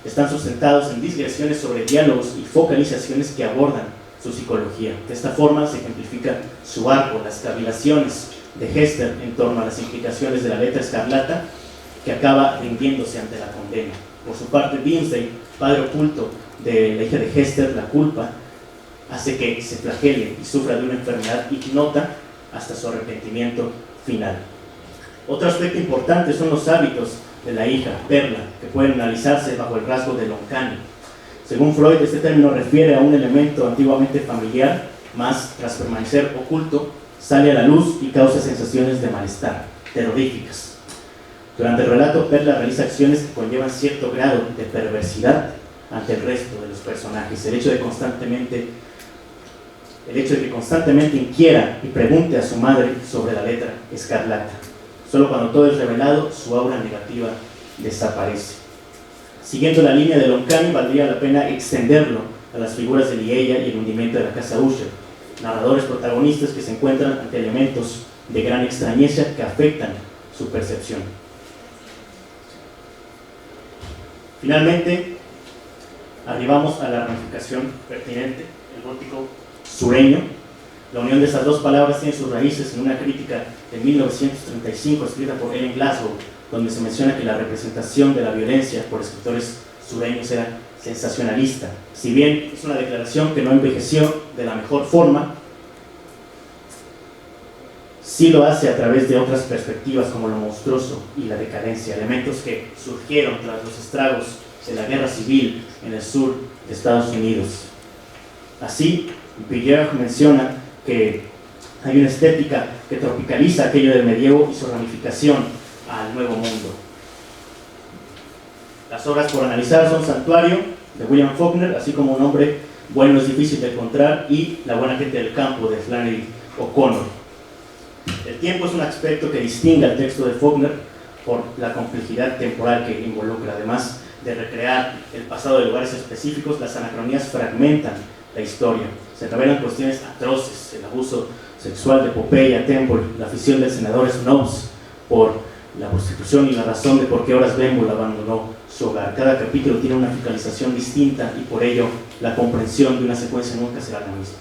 están sustentados en digresiones sobre diálogos y focalizaciones que abordan su psicología. De esta forma se ejemplifica su arco, las cavilaciones de Hester en torno a las implicaciones de la letra escarlata, que acaba rindiéndose ante la condena. Por su parte, Dimmesdale, padre oculto de la hija de Hester, la culpa, hace que se flagele y sufra de una enfermedad ignota hasta su arrepentimiento final. Otro aspecto importante son los hábitos de la hija, Perla, que pueden analizarse bajo el rasgo del uncanny. Según Freud, este término refiere a un elemento antiguamente familiar, mas tras permanecer oculto, sale a la luz y causa sensaciones de malestar, terroríficas. Durante el relato, Perla realiza acciones que conllevan cierto grado de perversidad ante el resto de los personajes. El hecho de que constantemente inquiera y pregunte a su madre sobre la letra escarlata. Solo cuando todo es revelado, su aura negativa desaparece. Siguiendo la línea de Loncani, valdría la pena extenderlo a las figuras de Liella y el hundimiento de la casa Usher, narradores protagonistas que se encuentran ante elementos de gran extrañeza que afectan su percepción. Finalmente, arribamos a la ramificación pertinente, el gótico sureño. La unión de esas dos palabras tiene sus raíces en una crítica de 1935 escrita por Ellen Glasgow, donde se menciona que la representación de la violencia por escritores sureños era sensacionalista. Si bien es una declaración que no envejeció de la mejor forma, sí lo hace a través de otras perspectivas como lo monstruoso y la decadencia, elementos que surgieron tras los estragos de la guerra civil en el sur de Estados Unidos. Así, Villiers menciona que hay una estética que tropicaliza aquello del medievo y su ramificación al Nuevo Mundo. Las obras por analizar son Santuario, de William Faulkner, así como Un hombre bueno es difícil de encontrar, y La buena gente del campo, de Flannery O'Connor. El tiempo es un aspecto que distingue al texto de Faulkner por la complejidad temporal que involucra. Además de recrear el pasado de lugares específicos, las anacronías fragmentan la historia. Se revelan cuestiones atroces: el abuso sexual de Popeye Temple, la afición del senador Snopes por la prostitución y la razón de por qué Horace Benbow abandonó su hogar. Cada capítulo tiene una focalización distinta y por ello la comprensión de una secuencia nunca será la misma.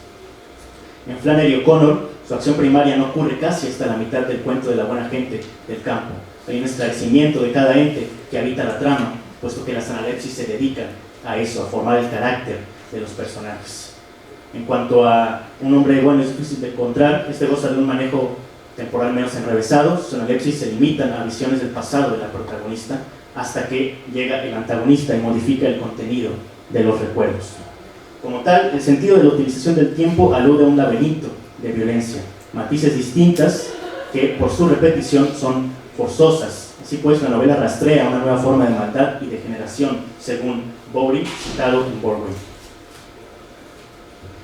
En Flannery O'Connor, su acción primaria no ocurre casi hasta la mitad del cuento de La buena gente del campo. Hay un esclarecimiento de cada ente que habita la trama, puesto que las analepsis se dedican a eso, a formar el carácter de los personajes. En cuanto a Un hombre bueno es difícil de encontrar, este goza de un manejo temporal menos enrevesado. Sus analepsis se limitan a visiones del pasado de la protagonista hasta que llega el antagonista y modifica el contenido de los recuerdos. Como tal, el sentido de la utilización del tiempo alude a un laberinto de violencia, matices distintas que por su repetición son forzosas. Así pues, la novela rastrea una nueva forma de maldad y degeneración, según Bowring, citado en Borwin.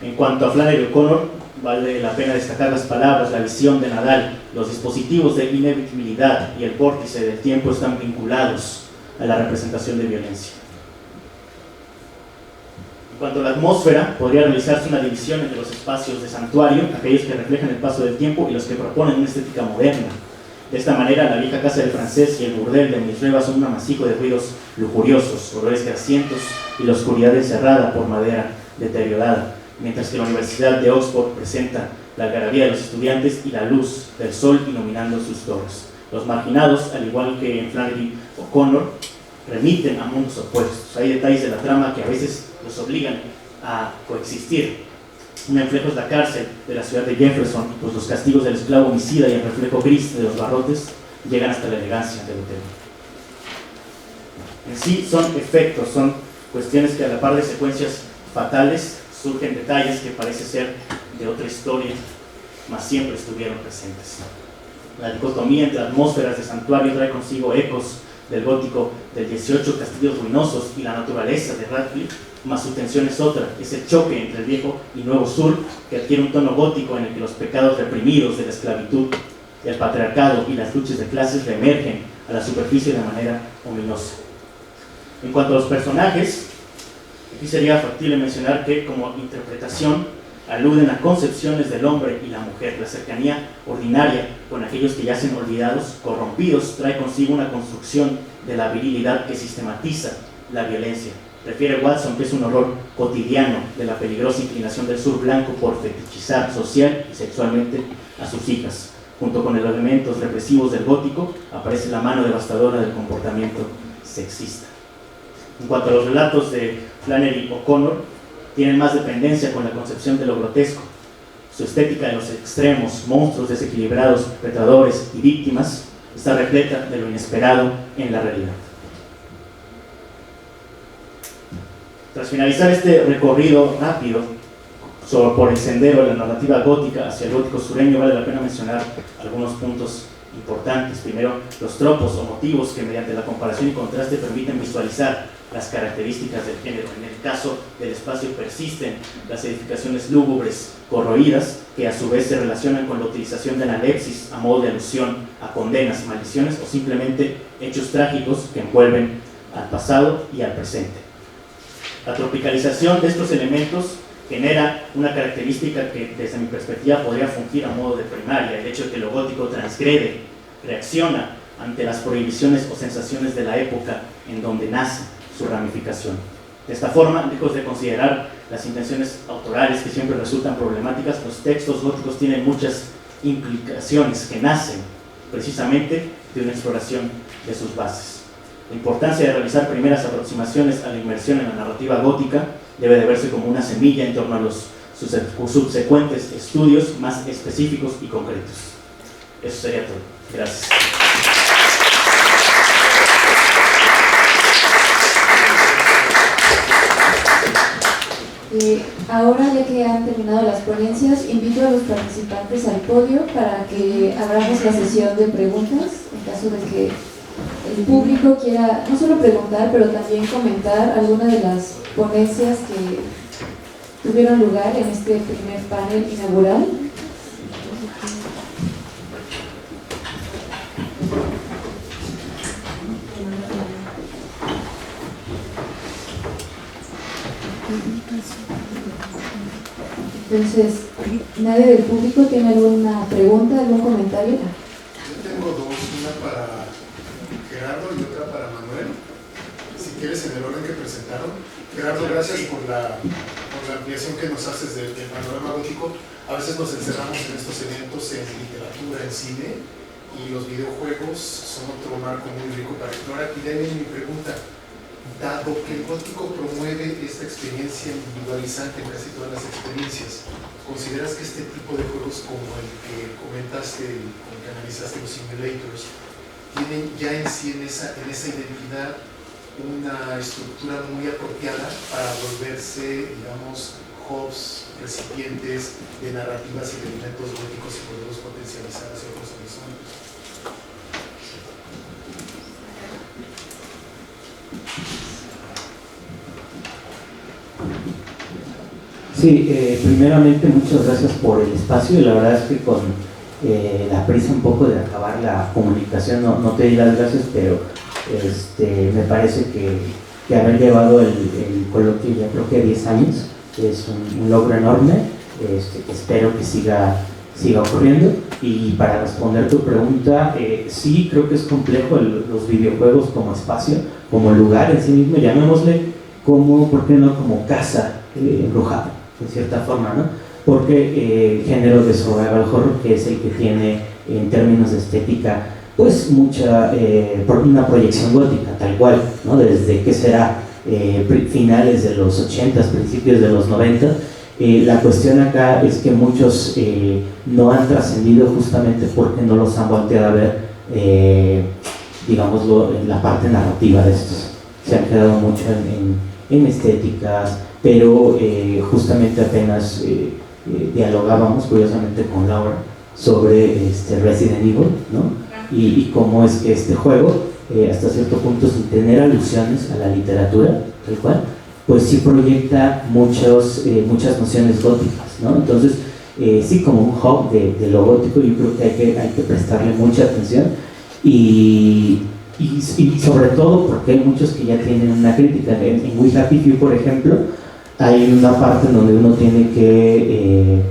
En cuanto a Flannery O'Connor, vale la pena destacar las palabras: la visión de Nadal, los dispositivos de inevitabilidad y el vórtice del tiempo están vinculados a la representación de violencia. En cuanto a la atmósfera, podría realizarse una división entre los espacios de santuario, aquellos que reflejan el paso del tiempo, y los que proponen una estética moderna. De esta manera, la vieja casa del francés y el burdel de Misreva son un amasijo de ruidos lujuriosos, olores grasientos y la oscuridad encerrada por madera deteriorada, mientras que la Universidad de Oxford presenta la algarabía de los estudiantes y la luz del sol iluminando sus torres. Los marginados, al igual que en Flannery O'Connor, remiten a mundos opuestos. Hay detalles de la trama que a veces los obligan a coexistir. Un reflejo es la cárcel de la ciudad de Jefferson, pues los castigos del esclavo homicida y el reflejo gris de los barrotes llegan hasta la elegancia del hotel. En sí son efectos, son cuestiones que a la par de secuencias fatales surgen detalles que parece ser de otra historia, mas siempre estuvieron presentes. La dicotomía entre atmósferas de santuario trae consigo ecos del gótico del 18, castillos ruinosos, y la naturaleza de Radcliffe, mas su tensión es otra, ese choque entre el viejo y nuevo sur que adquiere un tono gótico en el que los pecados reprimidos de la esclavitud, el patriarcado y las luchas de clases reemergen a la superficie de manera ominosa. En cuanto a los personajes, aquí sería factible mencionar que como interpretación aluden a concepciones del hombre y la mujer. La cercanía ordinaria con aquellos que yacen olvidados, corrompidos, trae consigo una construcción de la virilidad que sistematiza la violencia. Refiere Watson que es un horror cotidiano de la peligrosa inclinación del sur blanco por fetichizar social y sexualmente a sus hijas. Junto con los elementos represivos del gótico, aparece la mano devastadora del comportamiento sexista. En cuanto a los relatos de Flannery O'Connor, tienen más dependencia con la concepción de lo grotesco. Su estética de los extremos, monstruos desequilibrados, perpetradores y víctimas, está repleta de lo inesperado en la realidad. Tras finalizar este recorrido rápido por el sendero de la narrativa gótica hacia el gótico sureño, vale la pena mencionar algunos puntos importantes. Primero, los tropos o motivos que mediante la comparación y contraste permiten visualizar las características del género. En el caso del espacio persisten las edificaciones lúgubres corroídas, que a su vez se relacionan con la utilización de analepsis a modo de alusión a condenas, maldiciones o simplemente hechos trágicos que envuelven al pasado y al presente. La tropicalización de estos elementos genera una característica que desde mi perspectiva podría fungir a modo de primaria: el hecho de que lo gótico transgrede, reacciona ante las prohibiciones o sensaciones de la época en donde nace su ramificación. De esta forma, lejos de considerar las intenciones autorales que siempre resultan problemáticas, los textos góticos tienen muchas implicaciones que nacen precisamente de una exploración de sus bases. La importancia de realizar primeras aproximaciones a la inmersión en la narrativa gótica debe de verse como una semilla en torno a los subsecuentes estudios más específicos y concretos. Eso sería todo. Gracias. Ahora, ya que han terminado las ponencias, invito a los participantes al podio para que abramos la sesión de preguntas, en caso de que el público quiera no solo preguntar, pero también comentar alguna de las ponencias que tuvieron lugar en este primer panel inaugural. Entonces, ¿nadie del público tiene alguna pregunta, algún comentario? Yo tengo dos, una para Gerardo y otra para Manuel. Si quieres, en el orden que presentaron. Gerardo, gracias por la ampliación que nos haces del panorama gótico. A veces nos encerramos en estos eventos en literatura, en cine, y los videojuegos son otro marco muy rico para explorar. Y de ahí viene mi pregunta. Dado que el gótico promueve esta experiencia individualizante en casi todas las experiencias, ¿consideras que este tipo de juegos como el que comentaste, como que analizaste los simulators, tienen ya en sí, en esa identidad, una estructura muy apropiada para volverse, digamos, hubs, recipientes de narrativas y de elementos góticos y poderlos potencializar hacia otros horizontes? Sí, primeramente muchas gracias por el espacio y la verdad es que con la prisa un poco de acabar la comunicación no te di las gracias, pero me parece que haber llevado el coloquio ya creo que 10 años es un logro enorme, espero que siga ocurriendo. Y para responder tu pregunta, sí creo que es complejo los videojuegos como espacio, como lugar en sí mismo, llamémosle como, ¿por qué no?, como casa embrujada, en cierta forma, ¿no? Porque el género de survival horror, que es el que tiene en términos de estética pues una proyección gótica tal cual, ¿no? Desde que será finales de los 80s, principios de los 90. La cuestión acá es que muchos no han trascendido justamente porque no los han volteado a ver, digámoslo, en la parte narrativa de estos. Se han quedado mucho en estéticas, pero justamente apenas dialogábamos curiosamente con Laura sobre Resident Evil, ¿no? Y cómo es que este juego, hasta cierto punto, sin tener alusiones a la literatura, tal cual, pues sí proyecta muchas nociones góticas, ¿no? Entonces, sí, como un hub de lo gótico, yo creo que hay que prestarle mucha atención y sobre todo porque hay muchos que ya tienen una crítica. En We Happy Few, por ejemplo, hay una parte en donde uno tiene que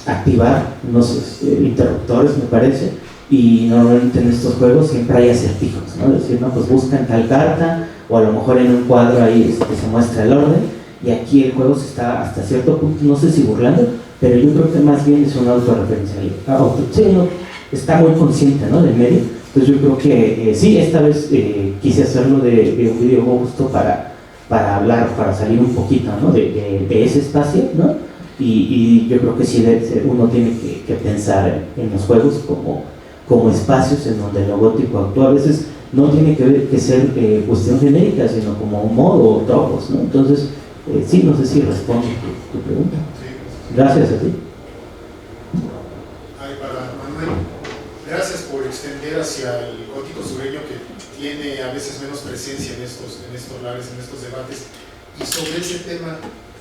activar unos interruptores, me parece, y normalmente en estos juegos siempre hay acertijos, ¿no? Es decir, no, pues buscan tal carta, o a lo mejor en un cuadro ahí se muestra el orden, y aquí el juego se está hasta cierto punto, no sé si burlando, pero yo creo que más bien es una autorreferencialidad. Sí, no, está muy consciente, ¿no?, del medio. Entonces yo creo que sí, esta vez quise hacerlo de un videojuego justo para hablar, para salir un poquito, ¿no?, de ese espacio, ¿no? Y yo creo que sí uno tiene que pensar en los juegos como espacios en donde lo gótico actúa. A veces no tiene que ser cuestión genérica, sino como un modo o tropos, ¿no? Entonces, sí, no sé si respondo tu pregunta. Gracias a ti. Para Manuel, gracias por extender hacia el gótico sureño, que tiene a veces menos presencia en estos lares, en estos debates, y sobre ese tema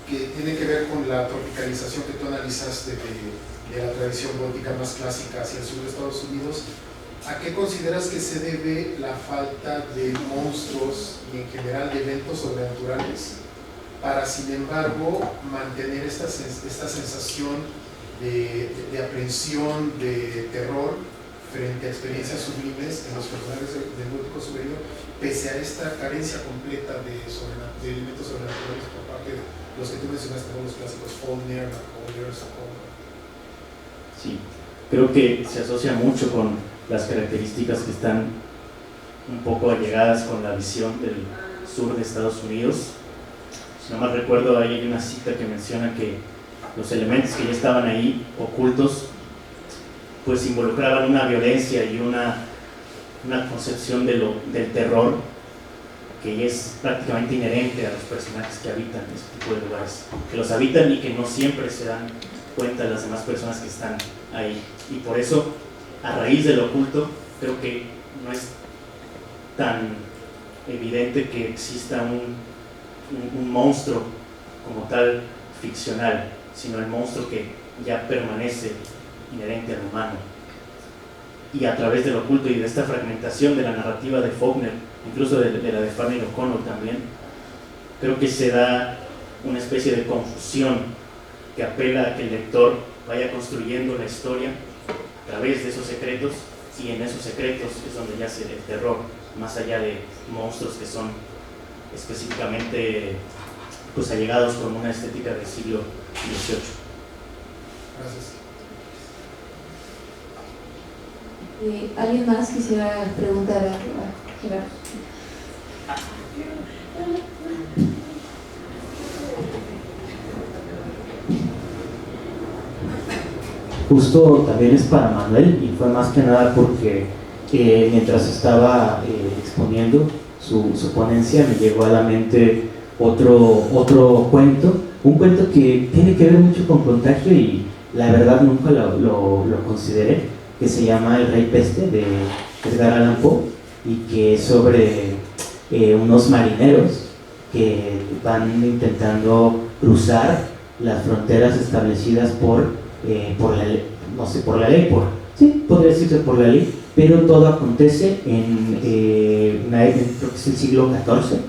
que tiene que ver con la tropicalización que tú analizaste de la tradición gótica más clásica hacia el sur de Estados Unidos. ¿A qué consideras que se debe la falta de monstruos y en general de eventos sobrenaturales para, sin embargo, mantener esta sensación de aprehensión, de terror frente a experiencias sublimes en los personajes del gótico sureño, pese a esta carencia completa de elementos sobrenaturales por parte de los que tú mencionaste, los clásicos Faulkner, McCullers, Socorro? Sí, creo que se asocia mucho con las características que están un poco allegadas con la visión del sur de Estados Unidos. Si no mal recuerdo, ahí hay una cita que menciona que los elementos que ya estaban ahí ocultos pues involucraban una violencia y una concepción del terror que es prácticamente inherente a los personajes que habitan ese tipo de lugares, que los habitan y que no siempre se dan cuenta las demás personas que están ahí. Y por eso, a raíz del oculto, creo que no es tan evidente que exista un monstruo como tal ficcional, sino el monstruo que ya permanece inherente al humano. Y a través del oculto y de esta fragmentación de la narrativa de Faulkner, incluso de la de Flannery O'Connor también, creo que se da una especie de confusión que apela a que el lector vaya construyendo la historia a través de esos secretos, y en esos secretos es donde yace el terror, más allá de monstruos que son específicamente pues allegados con una estética del siglo XVIII. Gracias. ¿Alguien más quisiera preguntar a Gerardo? Justo también es para Manuel, y fue más que nada porque mientras estaba exponiendo su ponencia me llegó a la mente otro cuento, un cuento que tiene que ver mucho con Contagio y la verdad nunca lo consideré, que se llama El Rey Peste, de Edgar Allan Poe, y que es sobre unos marineros que van intentando cruzar las fronteras establecidas por la ley, no sé, por la ley, sí, podría decirse por la ley, pero todo acontece en creo que es el siglo XIV,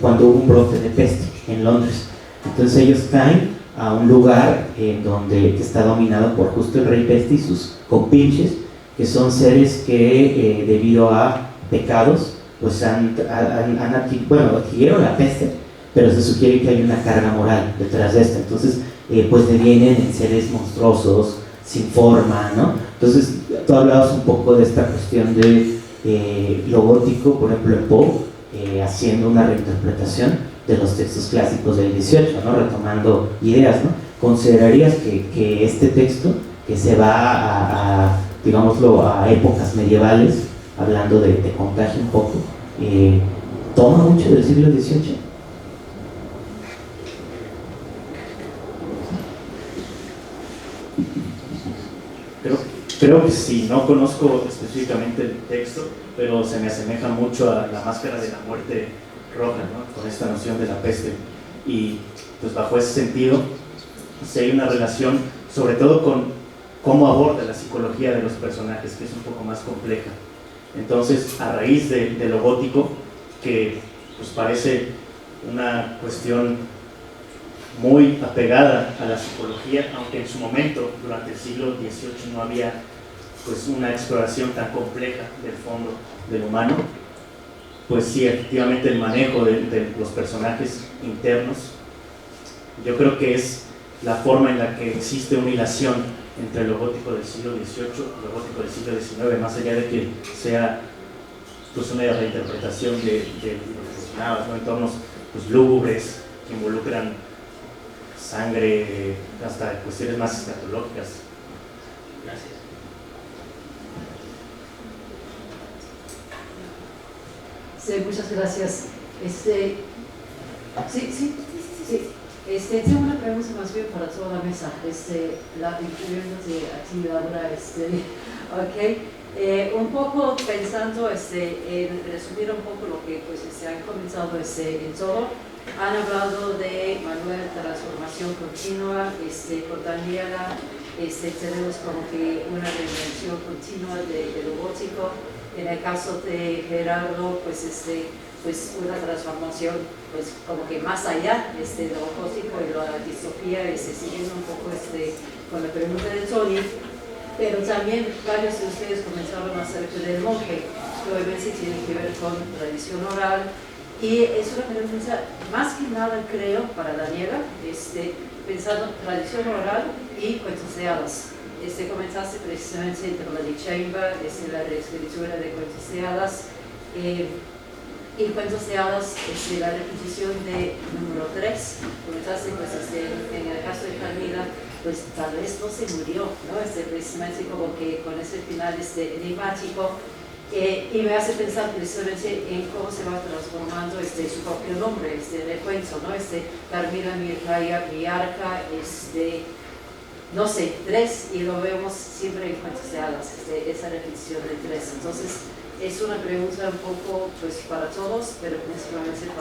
cuando hubo un brote de peste en Londres. Entonces ellos caen a un lugar que está dominado por justo el Rey Peste y sus compinches, que son seres que debido a pecados pues adquirieron la peste, pero se sugiere que hay una carga moral detrás de esta. Entonces pues devienen en seres monstruosos, sin forma, ¿no? Entonces tú hablabas un poco de esta cuestión de lo gótico, por ejemplo en Poe, haciendo una reinterpretación de los textos clásicos del 18, ¿no? Retomando ideas, ¿no? ¿Considerarías que este texto, que se va digámoslo, a épocas medievales, hablando de Contagio un poco, toma mucho del siglo XVIII? Creo que sí, no conozco específicamente el texto, pero se me asemeja mucho a La Máscara de la Muerte Roja, ¿no? Con esta noción de la peste. Y pues bajo ese sentido, sí hay una relación, sobre todo con cómo aborda la psicología de los personajes, que es un poco más compleja. Entonces, a raíz de lo gótico, que pues parece una cuestión muy apegada a la psicología, aunque en su momento, durante el siglo XVIII, no había pues una exploración tan compleja del fondo del humano, pues sí, efectivamente el manejo de los personajes internos, yo creo que es la forma en la que existe una hilación entre lo gótico del siglo XVIII y lo gótico del siglo XIX, más allá de que sea pues una reinterpretación de lo que mencionabas, ¿no? Entornos pues lúgubres que involucran sangre, hasta cuestiones más escatológicas. Gracias. Sí, muchas gracias. Tengo una pregunta más bien para toda la mesa, incluyéndote a ti, Laura. Un poco pensando en resumir un poco lo que pues, han comenzado en todo. Han hablado de Manuel, transformación continua, con Daniela tenemos como que una reinvención continua de lo gótico. En el caso de Gerardo, pues una transformación pues como que más allá de lo gótico y la distopía, siguiendo un poco con la pregunta de Tony, pero también varios de ustedes comentaron acerca del monje, que obviamente tiene que ver con tradición oral. Y es una pregunta más que nada, creo, para Daniela, pensando en tradición oral y cuentos de hadas. Comentaste precisamente entre la de Chamber, la reescritura de cuentos de hadas, y cuentos de hadas, la repetición de número 3. Comentaste, pues, en el caso de Carmila, pues tal vez no se murió, ¿no? Precisamente como que con ese final enigmático, y me hace pensar precisamente en cómo se va transformando su propio nombre, en el cuento, ¿no? Carmila Miarca, no sé, 3, y lo vemos siempre en cuentos de hadas, esa repetición de 3. Entonces, es una pregunta un poco pues para todos, pero principalmente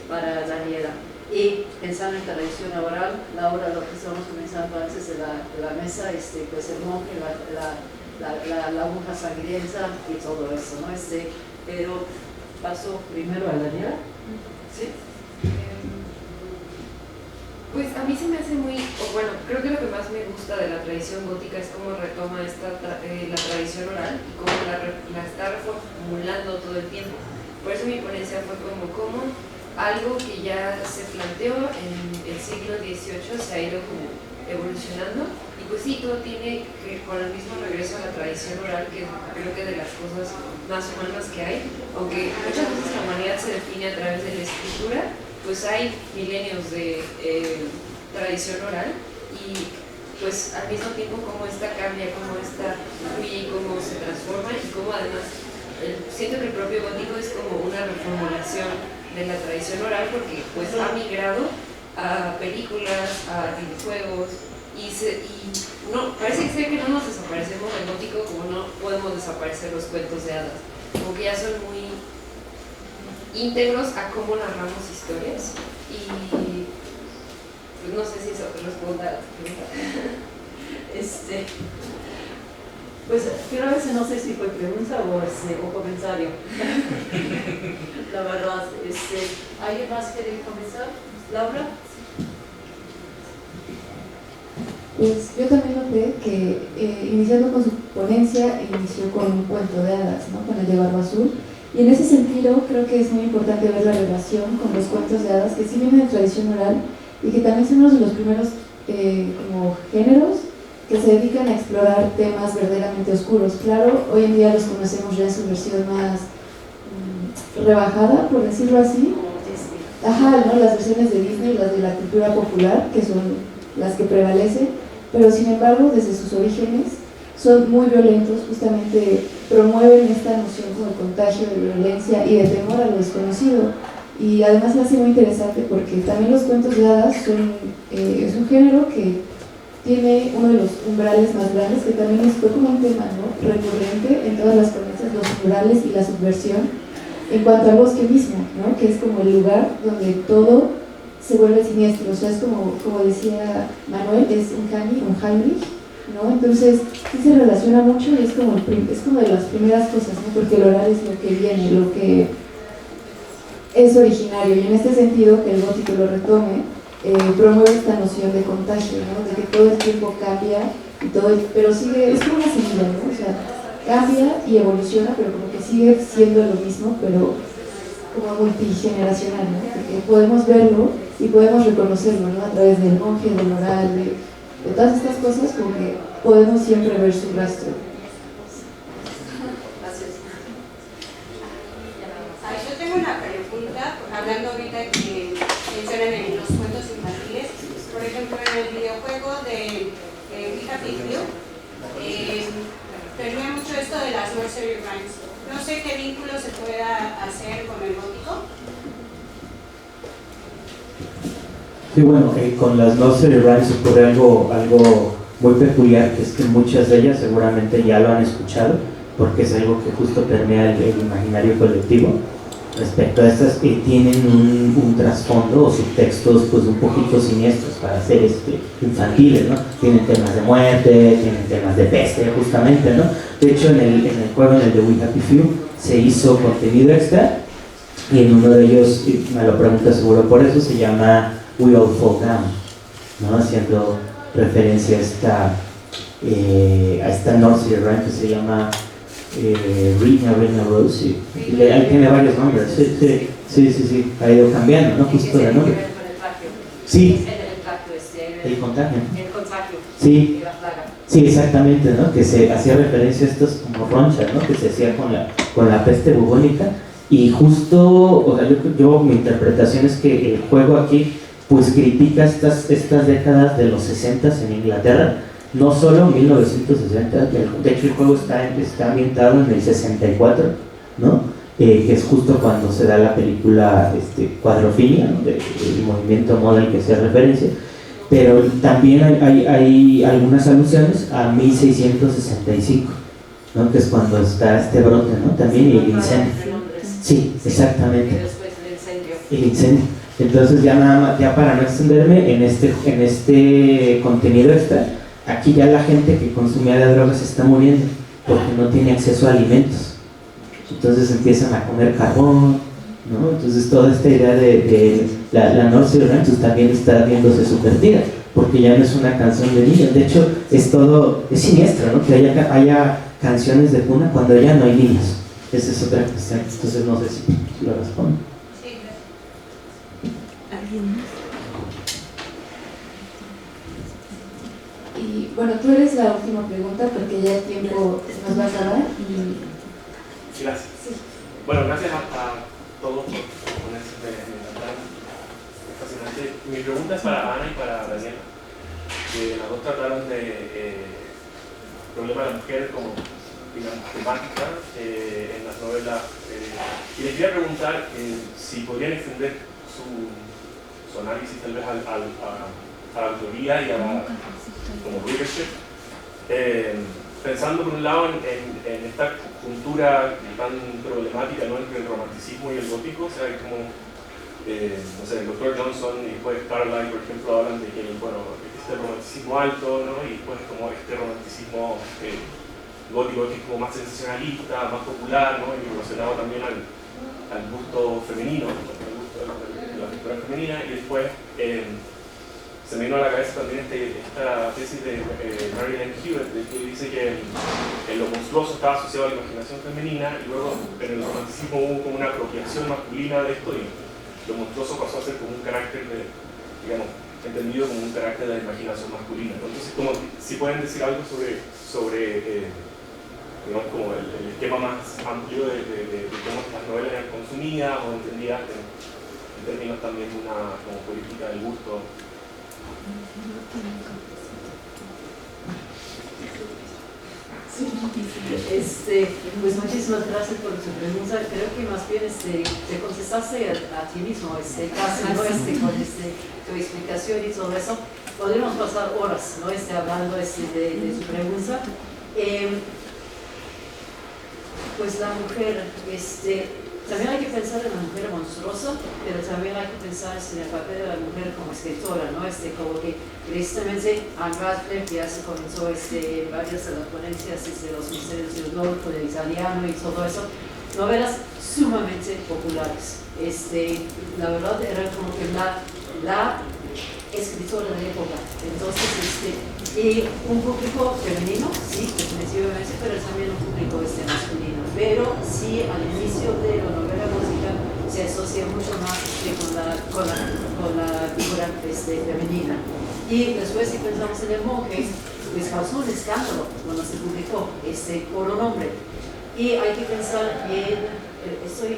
para Daniela. Y pensando en tradición oral, Laura, lo que estamos comenzando antes de la mesa, pues el monje, la aguja sangrienta y todo eso, ¿no? Pero paso primero a Daniela. ¿Sí? Pues a mí se me hace creo que lo que más me gusta de la tradición gótica es cómo retoma la tradición oral y cómo la está reformulando todo el tiempo. Por eso mi ponencia fue como algo que ya se planteó en el siglo XVIII se ha ido como evolucionando, y pues sí, todo tiene que con el mismo regreso a la tradición oral, que creo que de las cosas más humanas que hay, aunque muchas veces la humanidad se define a través de la escritura, pues hay milenios de tradición oral, y pues al mismo tiempo cómo esta cambia, cómo esta fluye y cómo se transforma, y cómo además siento que el propio gótico es como una reformulación de la tradición oral, porque pues ha migrado a películas, a videojuegos, y no, parece ser que no nos desaparecemos del gótico como no podemos desaparecer los cuentos de hadas, como que ya son muy íntegros a cómo narramos historias, y pues no sé si eso responda a la pregunta. Pues pero a veces no sé si fue pregunta o comentario. La verdad, ¿alguien más quiere comenzar? ¿Laura? Pues yo también noté que iniciando con su ponencia inició con un cuento de hadas, ¿no? Con el de Barba Azul, y en ese sentido creo que es muy importante ver la relación con los cuentos de hadas, que sí vienen de tradición oral y que también son uno de los primeros como géneros que se dedican a explorar temas verdaderamente oscuros. Claro, hoy en día los conocemos ya en su versión más rebajada, por decirlo así. Ajá, ¿no? Las versiones de Disney, las de la cultura popular, que son las que prevalecen, pero sin embargo, desde sus orígenes, son muy violentos, justamente promueven esta noción como de contagio, de violencia y de temor a lo desconocido. Y además me hace muy interesante porque también los cuentos de hadas es un género que tiene uno de los umbrales más grandes, que también fue como un tema, ¿no?, recurrente en todas las ponencias, los umbrales y la subversión, en cuanto al bosque mismo, ¿no?, que es como el lugar donde todo se vuelve siniestro. O sea, es como decía Manuel, es un Heimlich, ¿no? Entonces sí se relaciona mucho y es como de las primeras cosas, ¿no?, porque el oral es lo que viene, lo que es originario, y en este sentido que el gótico lo retome, promueve esta noción de contagio, ¿no?, de que todo el tiempo cambia y pero sigue, es como una semilla, ¿no? O sea, cambia y evoluciona, pero como que sigue siendo lo mismo, pero como multigeneracional, ¿no? Porque podemos verlo y podemos reconocerlo, ¿no?, a través del monje, del oral, de todas estas cosas, como que podemos siempre ver su rastro. Yo tengo una pregunta, hablando ahorita que mencionan en los cuentos infantiles, por ejemplo en el videojuego de We Happy Few, tenía mucho esto de las nursery rhymes. No sé qué vínculo se pueda hacer con el gótico. Sí, bueno, con las nursery rhymes ocurre algo muy peculiar, que es que muchas de ellas seguramente ya lo han escuchado, porque es algo que justo permea el imaginario colectivo. Respecto a estas que tienen un trasfondo o subtextos pues un poquito siniestros para ser infantiles, ¿no? Tienen temas de muerte, tienen temas de peste justamente, ¿no? De hecho en el juego, en el de We Happy Few, se hizo contenido extra, y en uno de ellos, y me lo pregunta seguro por eso, se llama We All Fall Down, ¿no?, haciendo referencia a esta nursery rhyme que se llama Rina Rose, ahí tiene varios nombres, sí, ha ido cambiando, ¿no?, justo el nombre. Sí, el contagio. Sí, sí, exactamente, ¿no?, que se hacía referencia a estos como ronchas, ¿no?, que se hacía con la peste bubónica, y justo, o sea, yo mi interpretación es que el juego aquí pues critica estas décadas de los 60 en Inglaterra, no solo 1960, de hecho el juego está ambientado en el 64, ¿no? Que es justo cuando se da la película Quadrophenia, ¿no? del movimiento moda al que se referencia, pero también hay algunas alusiones a 1665, ¿no? Que es cuando está este brote, ¿no? También, y el incendio. Sí, exactamente. El incendio. Entonces ya para no extenderme en este contenido extra, aquí ya la gente que consumía de drogas está muriendo porque no tiene acceso a alimentos. Entonces empiezan a comer carbón, ¿no? Entonces toda esta idea de la Nursery Rhymes también está viéndose subvertida, porque ya no es una canción de niños. De hecho, es siniestro, ¿no? Que haya canciones de cuna cuando ya no hay niños. Esa es otra cuestión. Entonces no sé si lo respondo. Y bueno, tú eres la última pregunta porque ya el tiempo nos va a acabar. Gracias. Sí. Bueno, gracias a todos por ponerse me encantaron. Es fascinante. Mi pregunta es para Ana y para Daniela. Las dos trataron de problema de la mujer como, digamos, temática en las novelas. Y les quería preguntar si podrían extender su análisis tal vez a la autoría y a la como readership. Pensando por un lado en esta cultura tan problemática, ¿no? Entre el romanticismo y el gótico, o sea, como, no sé, el Dr. Johnson y después Carlyle, por ejemplo, hablan de que, bueno, este romanticismo alto, ¿no? Y después como este romanticismo gótico que es como más sensacionalista, más popular, ¿no? Y relacionado también al gusto femenino, al gusto de la cultura femenina, y después se me vino a la cabeza también esta tesis de Marilyn Hewitt, que dice que lo monstruoso estaba asociado a la imaginación femenina y luego en el romanticismo hubo como una apropiación masculina de esto y lo monstruoso pasó a ser como un carácter digamos, entendido como un carácter de la imaginación masculina. Entonces, como si pueden decir algo sobre digamos, como el esquema más amplio de cómo las novelas eran consumidas o entendidas en términos también de una como política del gusto. Sí. Pues muchísimas gracias por su pregunta. Creo que más bien te contestaste a ti mismo, casi, ¿no? Con tu explicación y todo eso. Podríamos pasar horas, ¿no? Hablando de su pregunta. Pues la mujer, también hay que pensar en la mujer monstruosa, pero también hay que pensar en el papel de la mujer como escritora, ¿no? Como que precisamente Anne Radcliffe ya se comenzó varias de las ponencias de los misterios del Golfo, del italiano y todo eso, novelas sumamente populares. La verdad era como que la escritora de época. Entonces, y un público femenino, sí, definitivamente, pero también un público masculino. Pero sí, al inicio de la novela gótica se asocia mucho más con la figura femenina. Y después, si pensamos en el monje, pues causó un escándalo cuando se publicó por un hombre. Y hay que pensar estoy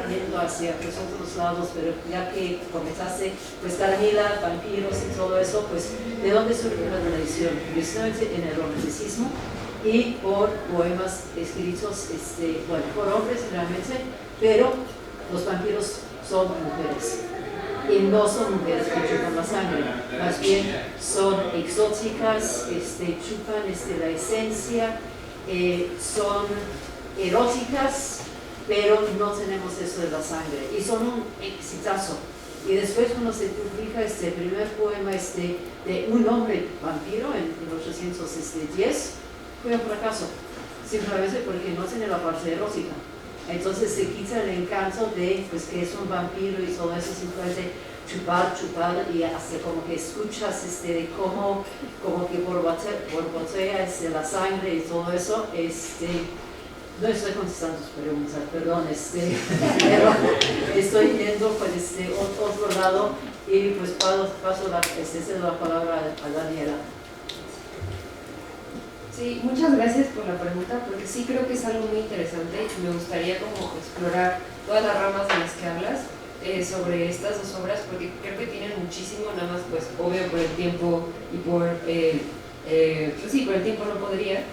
yendo hacia los otros lados, pero ya que comenzaste, pues Daniela, vampiros y todo eso, pues ¿de dónde surgió la tradición? Precisamente en el romanticismo y por poemas escritos, bueno, por hombres realmente, pero los vampiros son mujeres. Y no son mujeres que chupan la sangre, más bien son exóticas, chupan la esencia, son eróticas, pero no tenemos eso de la sangre, y son un exitazo. Y después cuando se publica este primer poema de un hombre vampiro en 1810, fue un fracaso, simplemente porque no tiene la parte erótica. Entonces se quita el encanto de pues, que es un vampiro y todo eso, simplemente chupar, y hasta como que escuchas de cómo como que borbotea la sangre y todo eso. No estoy contestando tus preguntas, perdón, pero estoy yendo por otro lado y pues paso la palabra a Daniela. Sí, muchas gracias por la pregunta, porque sí creo que es algo muy interesante y me gustaría como explorar todas las ramas de las que hablas. sobre estas dos obras, porque creo que tienen muchísimo, nada más pues obvio por el tiempo y por pues sí, por el tiempo no podría,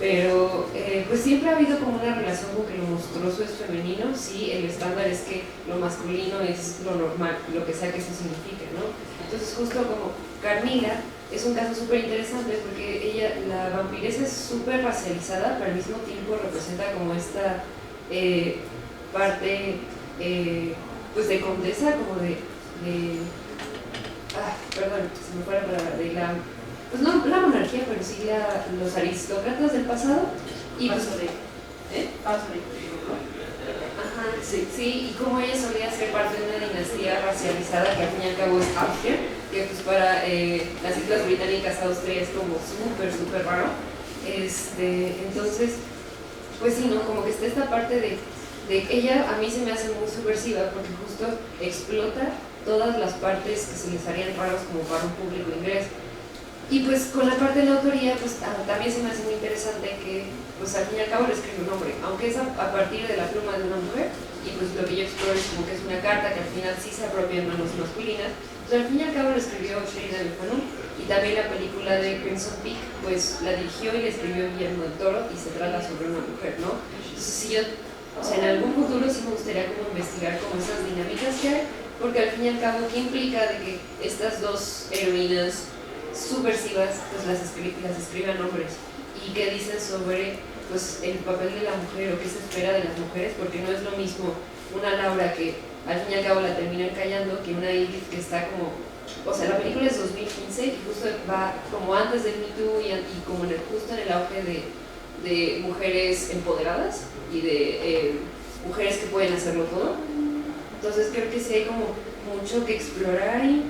pero pues siempre ha habido como una relación con que lo monstruoso es femenino. Sí, el estándar es que lo masculino es lo normal, lo que sea que eso signifique, ¿no? Entonces justo como Carmila es un caso súper interesante porque ella, la vampiresa es súper racializada, pero al mismo tiempo representa como esta parte pues de condesa, como perdón, se me fue la palabra, de la, pues no la monarquía, pero sí los aristócratas del pasado. Y pues, ajá, sí, y como ella solía ser parte de una dinastía racializada que al fin y al cabo es Austria, que pues para las islas británicas Austria es como súper raro. Entonces, pues sí, ¿no? Como que está esta parte de ella a mí se me hace muy subversiva porque justo explota todas las partes que se les harían raros como para un público inglés. Y pues con la parte de la autoría, pues también se me hace muy interesante que pues al fin y al cabo le escribe un hombre, aunque es a partir de la pluma de una mujer, y pues lo que yo exploro es como que es una carta que al final sí se apropia en manos masculinas, pues al fin y al cabo lo escribió Sheridan Le Fanu, y también la película de Crimson Peak, pues la dirigió y la escribió Guillermo del Toro, y se trata sobre una mujer, ¿no? Entonces si yo, o sea, en algún futuro sí me gustaría como investigar como esas dinámicas que hay, porque al fin y al cabo, ¿qué implica de que estas dos heroínas subversivas pues las escriban hombres? ¿Y qué dicen sobre pues el papel de la mujer o qué se espera de las mujeres? Porque no es lo mismo una Laura que al fin y al cabo la terminan callando que una Edith que está como, o sea, la película es 2015 y justo va como antes del Me Too y como justo en el auge de mujeres empoderadas y de mujeres que pueden hacerlo todo. Entonces creo que sí hay como mucho que explorar ahí,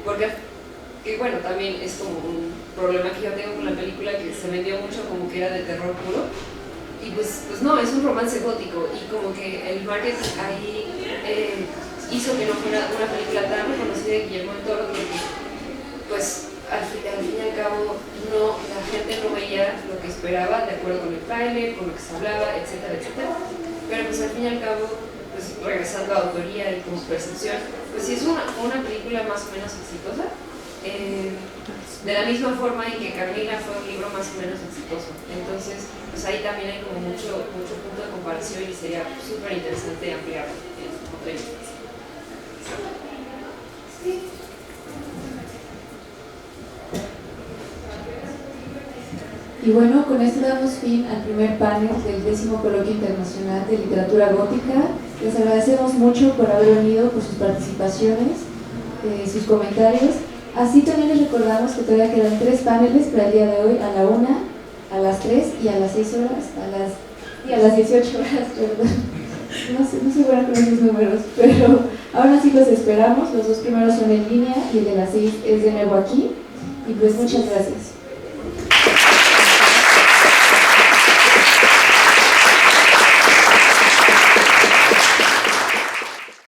porque que bueno, también es como un problema que yo tengo con la película, que se vendió mucho como que era de terror puro, y pues no, es un romance gótico, y como que el marketing ahí hizo que no fuera una película tan reconocida de Guillermo del Toro, porque pues al fin y al cabo la gente no veía lo que esperaba de acuerdo con el trailer, con lo que se hablaba, etcétera, pero pues al fin y al cabo, pues regresando a autoría y como percepción, pues sí es una película más o menos exitosa. De la misma forma en que Carmila fue un libro más o menos exitoso. Entonces, pues ahí también hay como mucho punto de comparación y sería súper interesante ampliarlo en otra instancia. Y bueno, con esto damos fin al primer panel del 10º Coloquio Internacional de Literatura Gótica. Les agradecemos mucho por haber venido, por sus participaciones, sus comentarios. Así también les recordamos que todavía quedan 3 paneles para el día de hoy, a la 1, a las 3 y a las 6 horas, y a las 18 horas, perdón. No soy buena con esos números, pero ahora sí los esperamos. Los 2 primeros son en línea y el de las 6 es de nuevo aquí. Y pues muchas gracias.